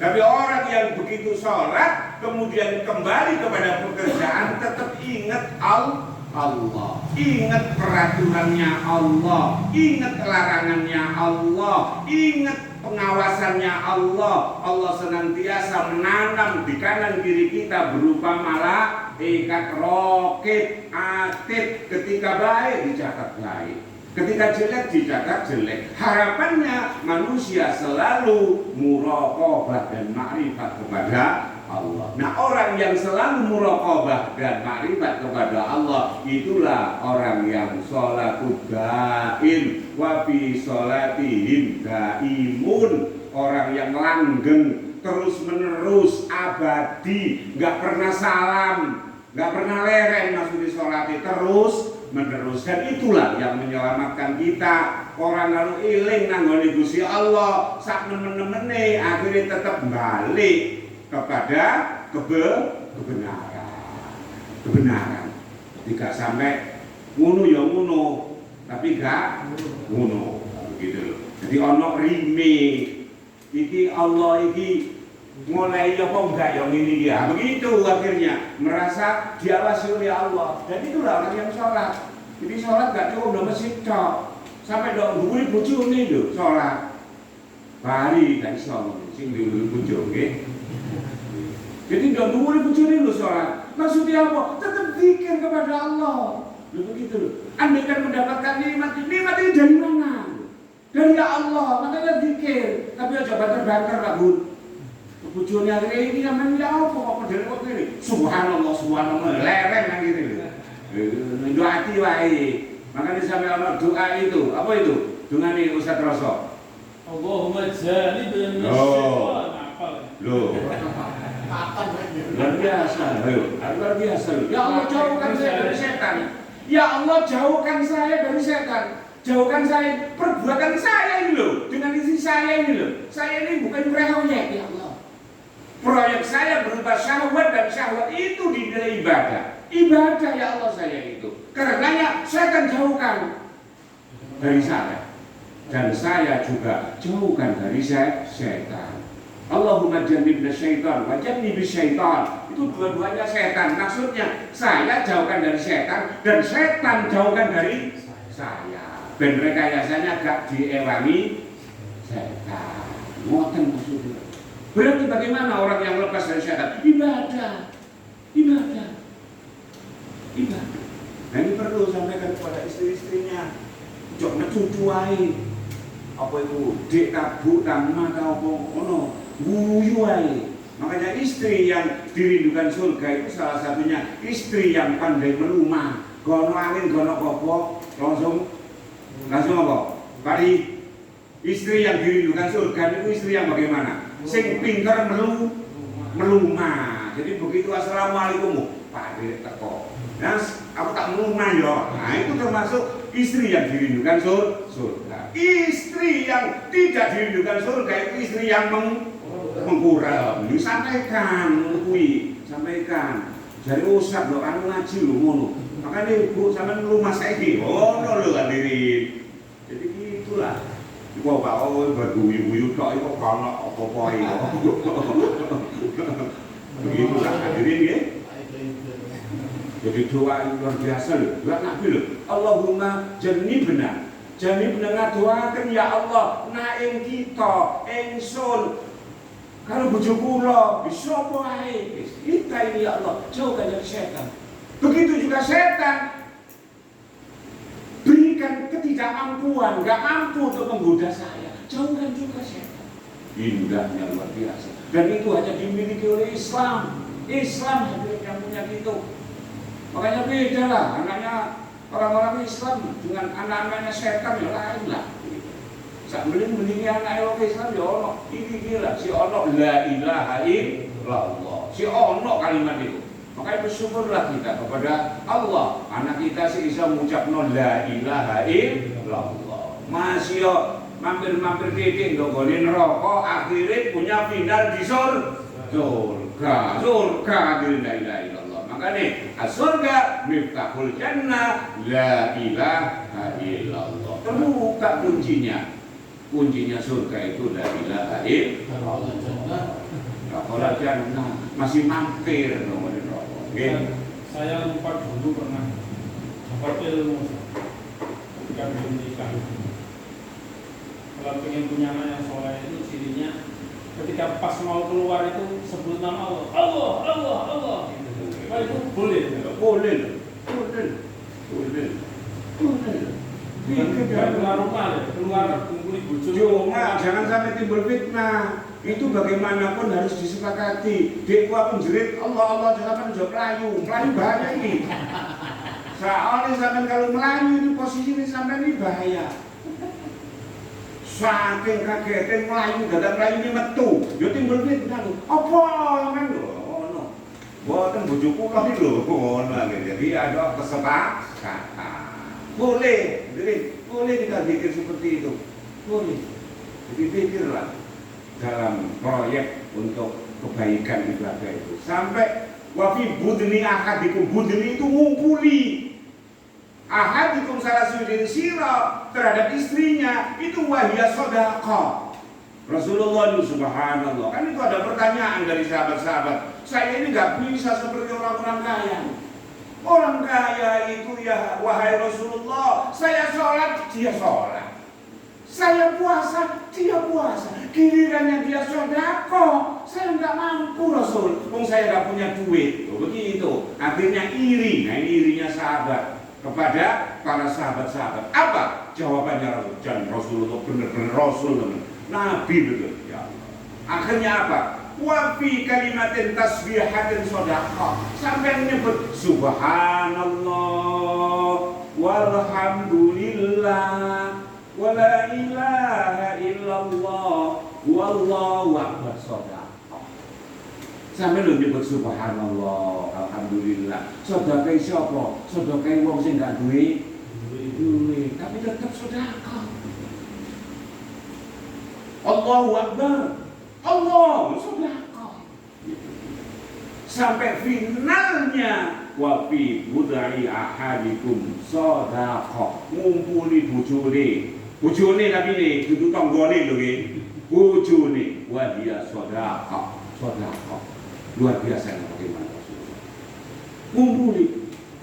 Tapi orang yang begitu sholat kemudian kembali kepada pekerjaan, tetap ingat Allah, ingat peraturannya Allah, ingat larangannya Allah, ingat pengawasannya Allah. Allah senantiasa menanam di kanan kiri kita berupa malaikat raqib atid. Ketika baik dicatat baik, ketika jelek dicatat jelek. Harapannya manusia selalu muraqabah dan makrifat kepada Allah. Nah, orang yang selalu muraqabah dan makrifat kepada Allah, itulah orang yang sholatud daim wa fi sholatihim daimun. Orang yang langgeng terus menerus abadi, nggak pernah salam, nggak pernah lereng, maksudnya sholatnya terus menerus. Dan itulah yang menyelamatkan kita. Orang lalu iling nanggone Gusti Allah sak nemen-nemene akhirnya tetap balik kepada kebenaran. Tidak sampai ngono ya ngono, tapi gak ngono begitu. Jadi ono rime iki Allah iki mulai apa enggak yang ini dia. Begitu akhirnya merasa diawasi oleh Allah. Dan itulah orang yang sholat. Jadi sholat gak cukup udah masjid tok. Sampai dok dhuwure bojone lho sholat. Bari gak iso sing dhuwure bojo nggih. Jadi dok dhuwure bojone lho sholat. Maksudnya apa? Tetap zikir kepada Allah. Lho begitu lho. Andai kan mendapatkan nikmat ini dari mana? Dari Allah, makanya zikir. Tapi aja banter-banter Pak Bun. Bojone akhirnya ini namanya apa kok model kok ngene. Subhanallah, lereng nang ngene lho. Doa hati wae. Makanya sampai ana doa itu, apa itu? Dungane Ustaz Roso. Allahumma janibna Oh. syaitan. Loh. Luar biasa. Ayo, luar biasa. Ya Allah jauhkan saya dari setan. Ya Allah jauhkan saya dari setan. Jauhkan saya perbuatan saya ini loh, dengan isi saya ini loh. Saya ini bukan proyek ya Allah. Proyek saya berupa syahwat dan syahwat itu dinilai ibadah. Ibadah ya Allah saya itu. Karenanya saya akan jauhkan dari saya. Dan saya juga jauhkan dari setan. Allahumma jannibna syaitan wa jannibis syaitan. Itu dua-duanya setan. Maksudnya saya jauhkan dari setan dan setan jauhkan dari saya. Ben rekayasanya gak diewangi setan. Ngoten maksudnya. Berarti bagaimana orang yang lepas dari setan? Ibadah. Nah ini perlu sampaikan kepada istri-istrinya. Jangan cucu wae. Apa itu? Dek tabu tama atau apa ono. Wuyu wae. Makanya istri yang dirindukan surga itu salah satunya istri yang pandai merumah. Gono angin, gono apa, langsung apa? Pari. Istri yang dirindukan surga itu istri yang bagaimana? Sing pinter melumah. Jadi begitu assalamualaikum, Pak Direk teko. Nah, aku tak melumah ya. Nah, itu termasuk istri yang dirindukan surga. Istri yang tidak dirindukan surga itu istri yang mengkurang. Disampaikan, sampaikan. Jadi usap lho, anu ngaji lho ngono. Makanya ibu sampean rumah saiki, ngono lho hadirin. Jadi gitulah. Iku bae berguyu-guyu tok iku kono apa-apa iki. Begitulah hadirin nggih. Jadi doa yang luar biasa lho, doa Nabi lho. Allahumma jannibna ngadoaken ya Allah, na ing kita, ingsun kalau bojo kula bisa apa wae. Kita ini ya Allah, jauhkan dari setan. Begitu juga setan. Berikan ketidakmampuan, enggak mampu untuk menggoda saya. Jauhkan juga setan. Indahnya luar biasa. Dan itu hanya dimiliki oleh Islam. Islam yang punya gitu. Makanya beda lah anaknya orang-orang Islam dengan anak-anaknya setan ya lain lah. Sak mending anak orang Islam ya ono iki gila si ono la ilaha illallah. Si ono kalimat itu. Makanya bersyukurlah kita kepada Allah. Anak kita sih bisa mengucapkan la ilaha illallah. Masih yo mampir-mampir titik nggone neraka akhirnya punya final di surga. Surga la ilaha illallah. Makanya surga miftahul jannah la ilaha illallah. Terbuka kuncinya. Kuncinya surga itu la ilaha illallah. Kalau jannah masih mampir nomor saya lupa dulu pernah dapat ilmu ketika belum nikah. Kalau ingin punya anak yang soleh itu cirinya ketika pas mau keluar itu sebut nama Allah. Nah, itu boleh. Bukan keluar rumah ya, keluar kumpul bojo. Cuma jangan sampai timbul fitnah. itu bagaimanapun harus disepakati. Dekwa penjerit Allah jangan menjawab Melayu bahaya ini. Soalnya sampai kalau Melayu ini posisi ini sampai ini bahaya. Saking kagetnya Melayu, dadang Melayu ini metu. Yo timbul fitnah lho. Apa men lho? Ngono. Mboten bojo kula iki lho, ngono. Jadi ada kesepakatan. Boleh kita pikir seperti itu. Boleh. Jadi pikirlah dalam proyek untuk kebaikan ibadah itu. Sampai wafi budni ahadikum, budni itu ngumpuli. Ahadikum salah sudin sirah terhadap istrinya itu wahya sodaqah. Rasulullah itu subhanallah. Kan itu ada pertanyaan dari sahabat-sahabat. Saya ini nggak bisa seperti orang-orang kaya. Orang kaya itu ya wahai Rasulullah, saya sholat, dia sholat. Saya puasa, dia puasa. Gilirannya dia sodako, saya nggak mampu Rasul. Saya nggak punya duit. Begitu. Akhirnya iri. Nah ini irinya sahabat kepada para sahabat-sahabat. Apa jawabannya Rasul? Dan Rasulullah benar-benar Rasul, Nabi betul. Ya Allah. Akhirnya apa? Wa fi kalimatin tasbihatin sodaqah, sampai menyebut subhanallah walhamdulillah wala ilaha illallah wallahu akbar sodaqah. Sampai lu nyebut subhanallah alhamdulillah. Sodaqah siapa? Sodaqah wong sing gak duwe duwe tapi tetap sodaqah. Allahu akbar, Allah sodaqah. Sampai finalnya wa fi budai ahadikum sodaqah, ngumpuli bojone tapi ini dudu tanggane lho nggih, bojone wa dia sodaqah luar biasa bagaimana Rasulullah ngumpuli.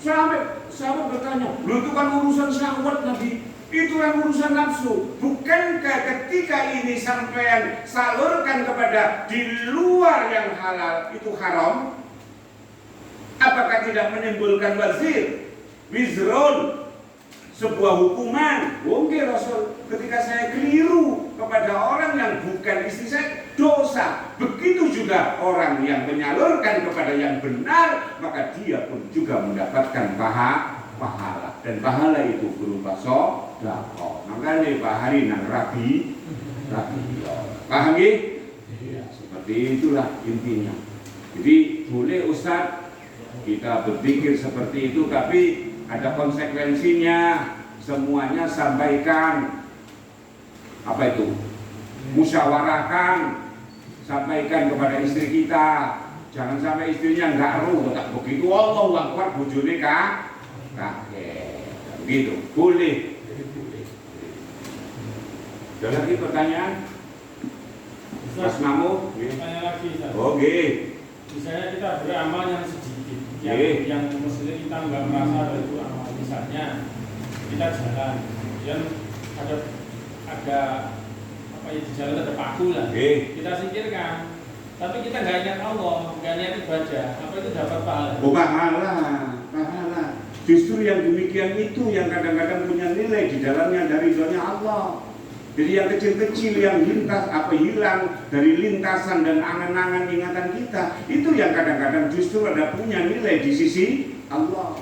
Sampai sahabat bertanya, lu itu kan urusan syahwat Nabi, itu kan urusan nafsu. Bukankah ketika ini sampean salurkan kepada di luar yang halal itu haram? Apakah tidak menimbulkan wizrun, sebuah hukuman? Oke Rasul, ketika saya keliru kepada orang yang bukan istri saya, dosa. Begitu juga orang yang menyalurkan kepada yang benar, maka dia pun juga mendapatkan pahala. Dan pahala itu berupa sedekah. Makanya Pak Hari nang rabi. Paham ya? Seperti itulah intinya. Jadi boleh Ustaz kita berpikir seperti itu, tapi ada konsekuensinya. Semuanya sampaikan apa itu? Musyawarahkan, sampaikan kepada istri kita. Jangan sampai istrinya enggak tak begitu Allahu Akbar bojone kaget. Begitu. Boleh. Ada lagi pertanyaan? Mas Mamu? Tanya lagi. Oke. Misalnya kita beramal yang sedikit, yang maksudnya kita nggak merasa itu amal. Misalnya kita jalan, kemudian ada apa ya, di jalan ada paku lah, kita singkirkan, tapi kita nggak ingat Allah, nggak niat ibadah, apa itu dapat pahala? Oh pahala. Justru yang demikian itu yang kadang-kadang punya nilai di dalamnya dari ridhonya Allah. Jadi yang kecil-kecil yang hilang dari lintasan dan angan-angan ingatan kita, itu yang kadang-kadang justru ada punya nilai di sisi Allah.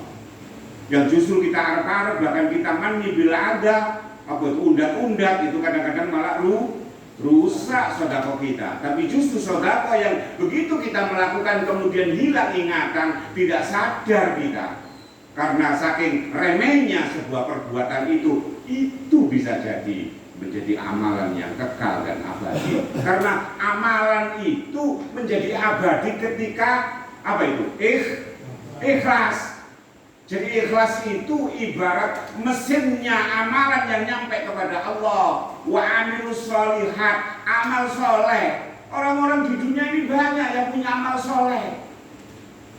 Yang justru kita harap-harap, bahkan kita mani bila ada apa itu undat-undat, itu kadang-kadang malah rusak sedekah kita. Tapi justru sedekah yang begitu kita melakukan kemudian hilang ingatan, tidak sadar kita. Karena saking remehnya sebuah perbuatan itu bisa jadi menjadi amalan yang kekal dan abadi. Karena amalan itu menjadi abadi ketika apa itu? Ikhlas. Jadi ikhlas itu ibarat mesinnya amalan yang nyampe kepada Allah. Wa amilus sholihat, amal soleh. Orang-orang di dunia ini banyak yang punya amal soleh.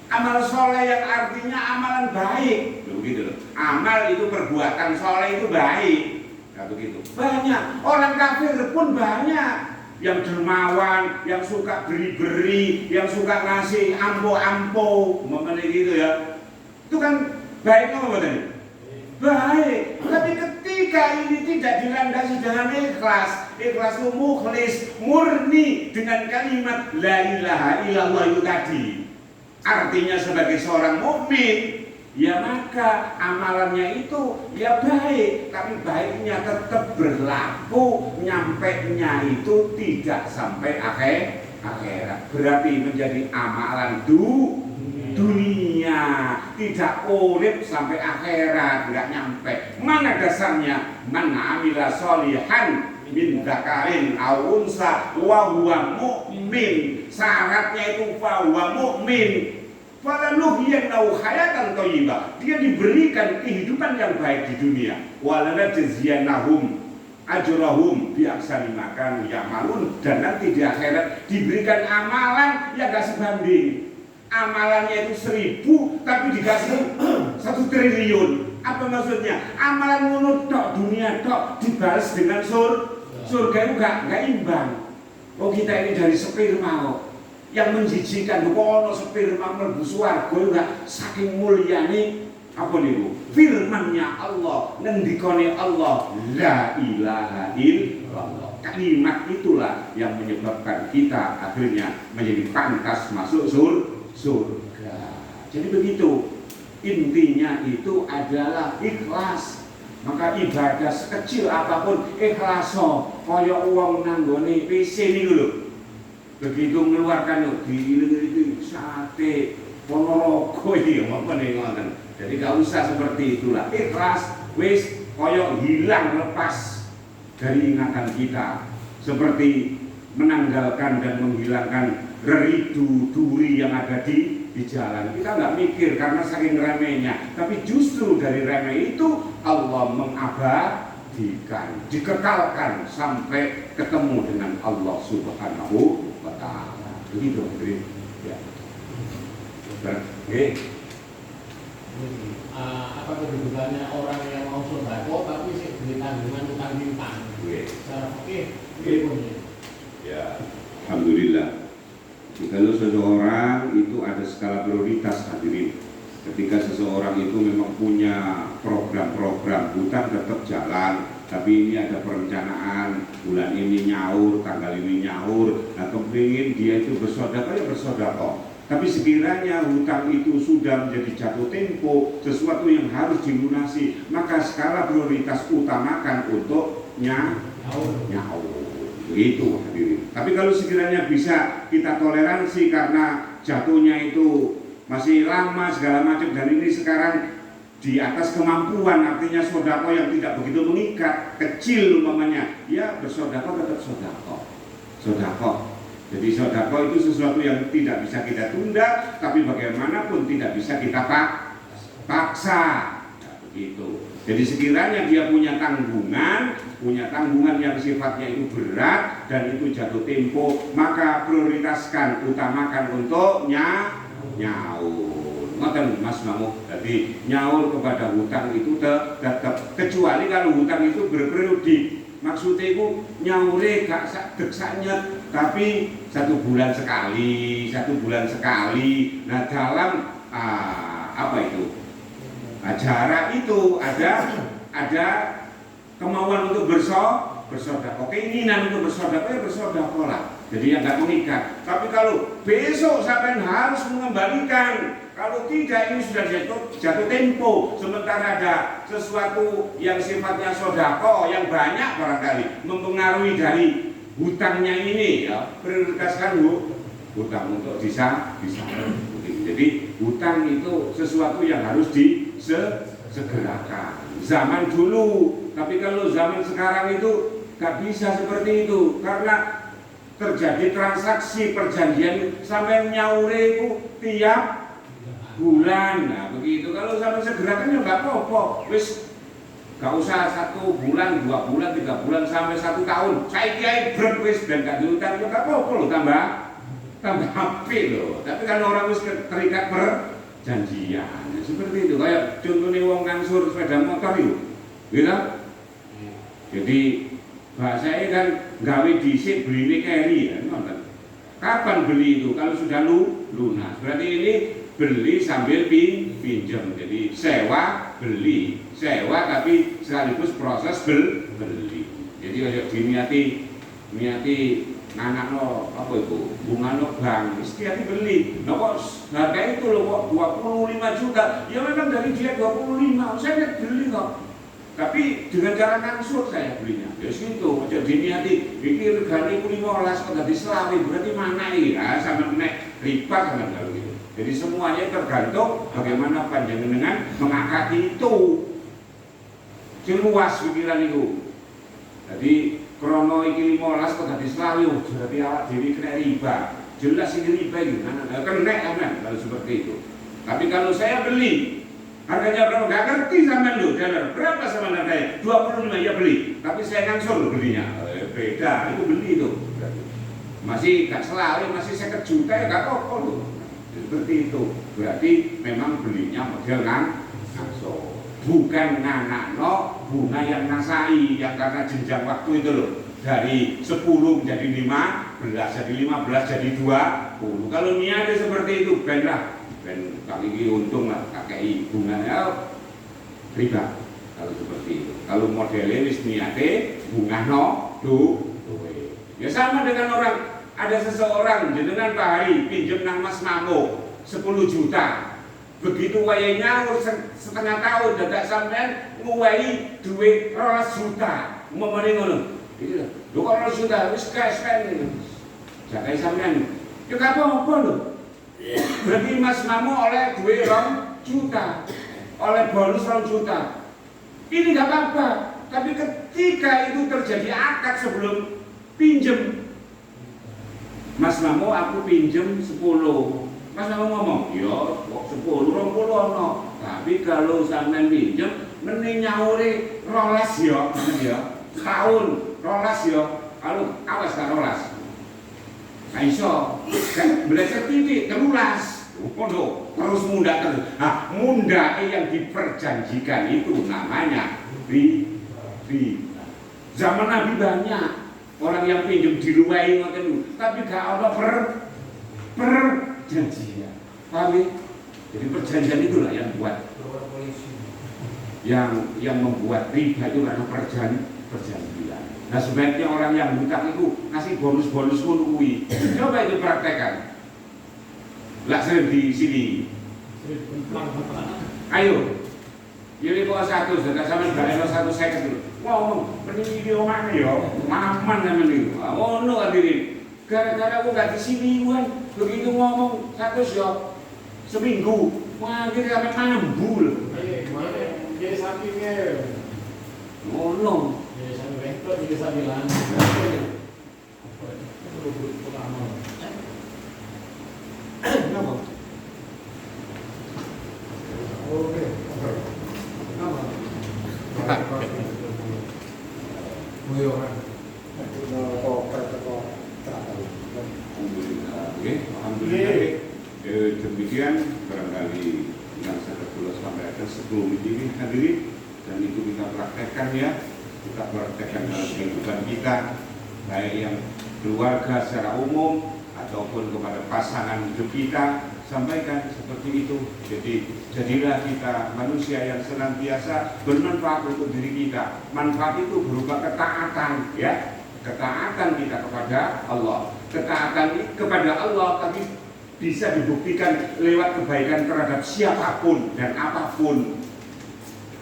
Amal soleh yang artinya amalan baik. Begitu loh. Amal itu perbuatan soleh itu baik. Nah, begitu. Banyak orang kafir pun banyak yang dermawan, yang suka beri-beri, yang suka ngasih ampo-ampo, memang gitu ya. Itu kan baik apa tadi? Baik. Tapi ketika ketika ini tidak dilandasi dengan ikhlas, ikhlas itu mukhlis, murni dengan kalimat la ilaha illallah itu tadi. Artinya sebagai seorang mukmin, ya maka amalannya itu ya baik, tapi baiknya tetap berlaku, nyampainya itu tidak sampai akhirat. Berarti menjadi amalan dunia, tidak urip sampai akhirat, nggak nyampe. Mana dasarnya? Man amila sholihan min dzakarin aw unsa wa huwa mu'min. Syaratnya itu fa huwa mu'min. Falanuhyiyannahu hayatan thayyibah. Dia diberikan kehidupan yang baik di dunia. Walanajziyannahum ajrahum bi ahsani ma kanu ya'malun. Dan nanti di akhirat diberikan amalan yang gak sebanding. Amalannya itu 1000 tapi dikasih 1 triliun. Apa maksudnya? Amalan ngono tok dunia tok dibalas dengan surga itu gak imbang. Oh kita ini dari sperma yang menjijikan, ono sperma mlebu swarga enggak saking mulyane apa niku? Firman-Nya Allah, ngendikane Allah, la ilaha illallah. Kalimat itulah yang menyebabkan kita akhirnya menjadi pantas masuk surga. Jadi begitu. Intinya itu adalah ikhlas. Maka ibadah sekecil apapun ikhlas. Kaya wong nanggone WC niku lho. Begitu mengeluarkan diiling-iling sate, ponorogo iki apa ning ngoten. Jadi gak usah seperti itulah. Ikhlas wis kaya hilang lepas dari ingatan kita. Seperti menanggalkan dan menghilangkan reridu duri yang ada di jalan. Kita nggak mikir karena saking remehnya, tapi justru dari remeh itu Allah mengabadikan, dikekalkan sampai ketemu dengan Allah Subhanahu wa Ta'ala. Begitu, ya. Oke. Apa kedudukannya orang yang mau sodako tapi sih beli tanggungan utang piutang? Oke. Ya, alhamdulillah. Kalau seseorang itu ada skala prioritas hadirin. Ketika seseorang itu memang punya program-program, hutang tetap jalan, tapi ini ada perencanaan, bulan ini nyaur, tanggal ini nyaur, nah kepingin dia itu bersedekah ya bersedekah. Tapi sekiranya hutang itu sudah menjadi jatuh tempo, sesuatu yang harus dilunasi, maka skala prioritas utamakan untuk nyaur. Begitu hadirin. Tapi kalau sekiranya bisa kita toleransi karena jatuhnya itu masih lama segala macam, dan ini sekarang di atas kemampuan, artinya sodako yang tidak begitu mengikat, kecil umpamanya, ya bersodako tetap sodako. Jadi sodako itu sesuatu yang tidak bisa kita tunda, tapi bagaimanapun tidak bisa kita paksa. Nah, begitu. Jadi sekiranya dia punya tanggungan yang sifatnya itu berat dan itu jatuh tempo, maka prioritaskan, utamakan untuk nyaur. Ngoten Mas Mamu. Jadi nyaur kepada hutang itu tetap, kecuali kalau hutang itu berperiodik. Maksudnya itu nyaure gak sak tapi 1 bulan sekali. Nah dalam apa itu? Jarak itu ada kemauan untuk bersedekah, keinginan untuk bersedekah ya bersedekah lah. Jadi yang nggak mengikat. Tapi kalau besok sampai harus mengembalikan, kalau tidak ini sudah jatuh tempo. Sementara ada sesuatu yang sifatnya sedekah yang banyak barangkali mempengaruhi dari hutangnya ini, ya prioritaskan hutang untuk bisa. Jadi hutang itu sesuatu yang harus disegerakan. Zaman dulu, tapi kalau zaman sekarang itu gak bisa seperti itu karena terjadi transaksi perjanjian sampai nyaure itu tiap bulan. Nah begitu, kalau zaman segerakan ya gak apa-apa. Wis gak usah 1 bulan, 2 bulan, 3 bulan sampai 1 tahun. Saya kiai berwis dan gak diutang ya gak apa-apa loh, tambah HP loh. Tapi kan orang harus terikat perjanjian seperti itu. Kayak contohnya wong ngangsur sepeda motor itu, gitu. Jadi bahasanya kan gawe dhisik beline keri ya, nonton. Kapan beli itu? Kalau sudah lunas. Berarti ini beli sambil pinjam. Jadi sewa beli, sewa tapi sekaligus proses beli. Jadi kalau niati nanakno apa itu bungano bank, istiati beli. Nah kok harga itu loh kok 25 juta, ya memang dari dia 25, saya beli kok. Tapi dengan cara langsung saya belinya. Ya situ, aja diniati pikir regane 15 kok dadi 20, berarti mana ya sama nek riba sama kalau gitu. Jadi semuanya tergantung bagaimana panjenengan mengakati itu. Sing luas pikiran itu. Jadi krono iki 15 kok dadi 20, berarti awak dhewe kena riba. Jelas ini riba iki. Kena kan kalau seperti itu. Tapi kalau saya beli harganya berapa? Gak ngerti sama lu, berapa sama harganya? 25 ya beli, tapi saya ngangsur belinya. Beda, itu beli itu. Masih gak selalu, masih 50 juta ya gak apa-apa lu. Seperti itu. Berarti memang belinya model ngangsur. Bukan nanakno bunga yang nasai, yang karena jenjang waktu itu loh. Dari 10 menjadi 15, jadi 15, jadi 20. Kalau niatnya seperti itu, benar. Dan kali ini untung lah kakek bunganya riba kalau seperti itu. Kalau modelnya wis niate bungano duwe. Ya sama dengan orang, ada seseorang jenengan Pak Hari pinjam nang Mas Mamo 10 juta. Begitu wayahe nyaur setengah tahun dadak sampean nguwahi duwe 12 juta. Umpamane ngono. Iki lho, 12 juta wis cash kan. Jakai sampean. Ya gak apa-apa lho. Berarti Mas Mamo oleh duit 2 juta, oleh bonus 2 juta. Ini nggak apa-apa. Tapi ketika itu terjadi akad sebelum pinjem, Mas Mamo aku pinjem 10. Mas Mamo ngomong, yo 10, 20 no. Tapi kalau sampean pinjem, mending nyauri 12 yo, tahun 12 yo. Kalau awas tak 12. Nah iso, belajar titik, terulas, terus munda terus. Nah, munda yang diperjanjikan itu namanya riba. Zaman Nabi banyak orang yang pinjam diluai ngoten, tapi gak ada perjanjian. Paham ya? Jadi perjanjian itulah yang buat, yang membuat riba itu karena perjanjian. Nah sebaiknya orang yang hutang itu ngasih bonus-bonus kuwi. Coba itu praktekkan. Lah sering di sini. Ayo. Jadi kok 100, sudah sampai bayar 1 second dulu. Ngomong, mending video mana ya? Aman namanya itu. Oh no hadirin. Gara-gara aku gak di sini kan, begitu ngomong 100 ya seminggu. Wah, kita sampai mambul. Ayo, gimana? Jadi sampingnya. Oh no. Itu bisa bilang Kenapa? Oke. Kenapa? Alhamdulillah. Demikian barangkali yang saya perlu sampaikan sebelum ini hadirin, dan itu kita praktekkan ya. Kita praktekkan dalam kehidupan kita, baik yang keluarga secara umum ataupun kepada pasangan hidup kita, sampaikan seperti itu. Jadi jadilah kita manusia yang senantiasa bermanfaat untuk diri kita. Manfaat itu berupa ketaatan, ya, ketaatan kita kepada Allah. Ketaatan kepada Allah tapi bisa dibuktikan lewat kebaikan terhadap siapapun dan apapun.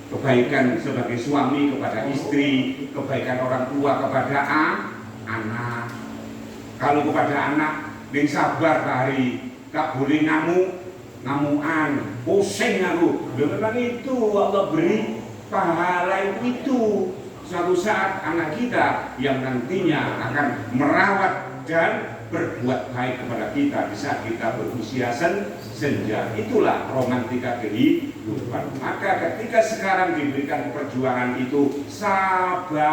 Kebaikan sebagai suami kepada istri, kebaikan orang tua kepada anak. Kalau kepada anak, yang sabar hari, tak boleh ngamuan, pusing aku. Memang itu Allah beri pahala itu. Suatu saat anak kita yang nantinya akan merawat dan berbuat baik kepada kita di saat kita berusia senja. Itulah romantika kehidupan. Maka ketika sekarang diberikan perjuangan itu sabaro,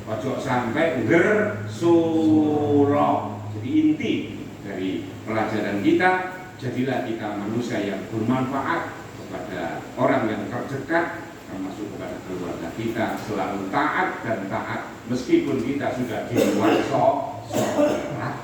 ojo sampai gersulo. Jadi inti dari pelajaran kita, jadilah kita manusia yang bermanfaat kepada orang yang terdekat, termasuk kepada keluarga kita, selalu taat dan taat meskipun kita sudah di luar sholat.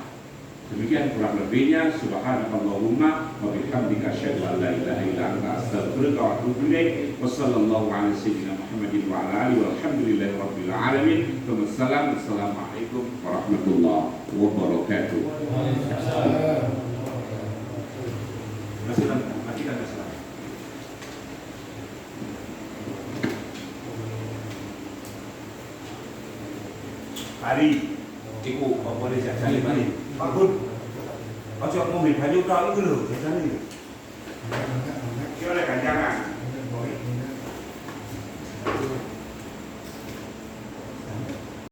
Demikian kurang lebihnya. Subhanallahumma wa bihamdika asyhadu an la ilaha illa anta astaghfiruka wa atubu ilaik. Wassallallahu ala sayyidina Muhammadin wa ala alihi walhamdulillahi rabbil alamin. Wassalamualaikum warahmatullahi wabarakatuh. Matikan masalah. Hari iku apa boleh jajali mari. Pak Gun. Ojo ngombe banyu tok iku lho, jajali. Ki oleh ganjangan.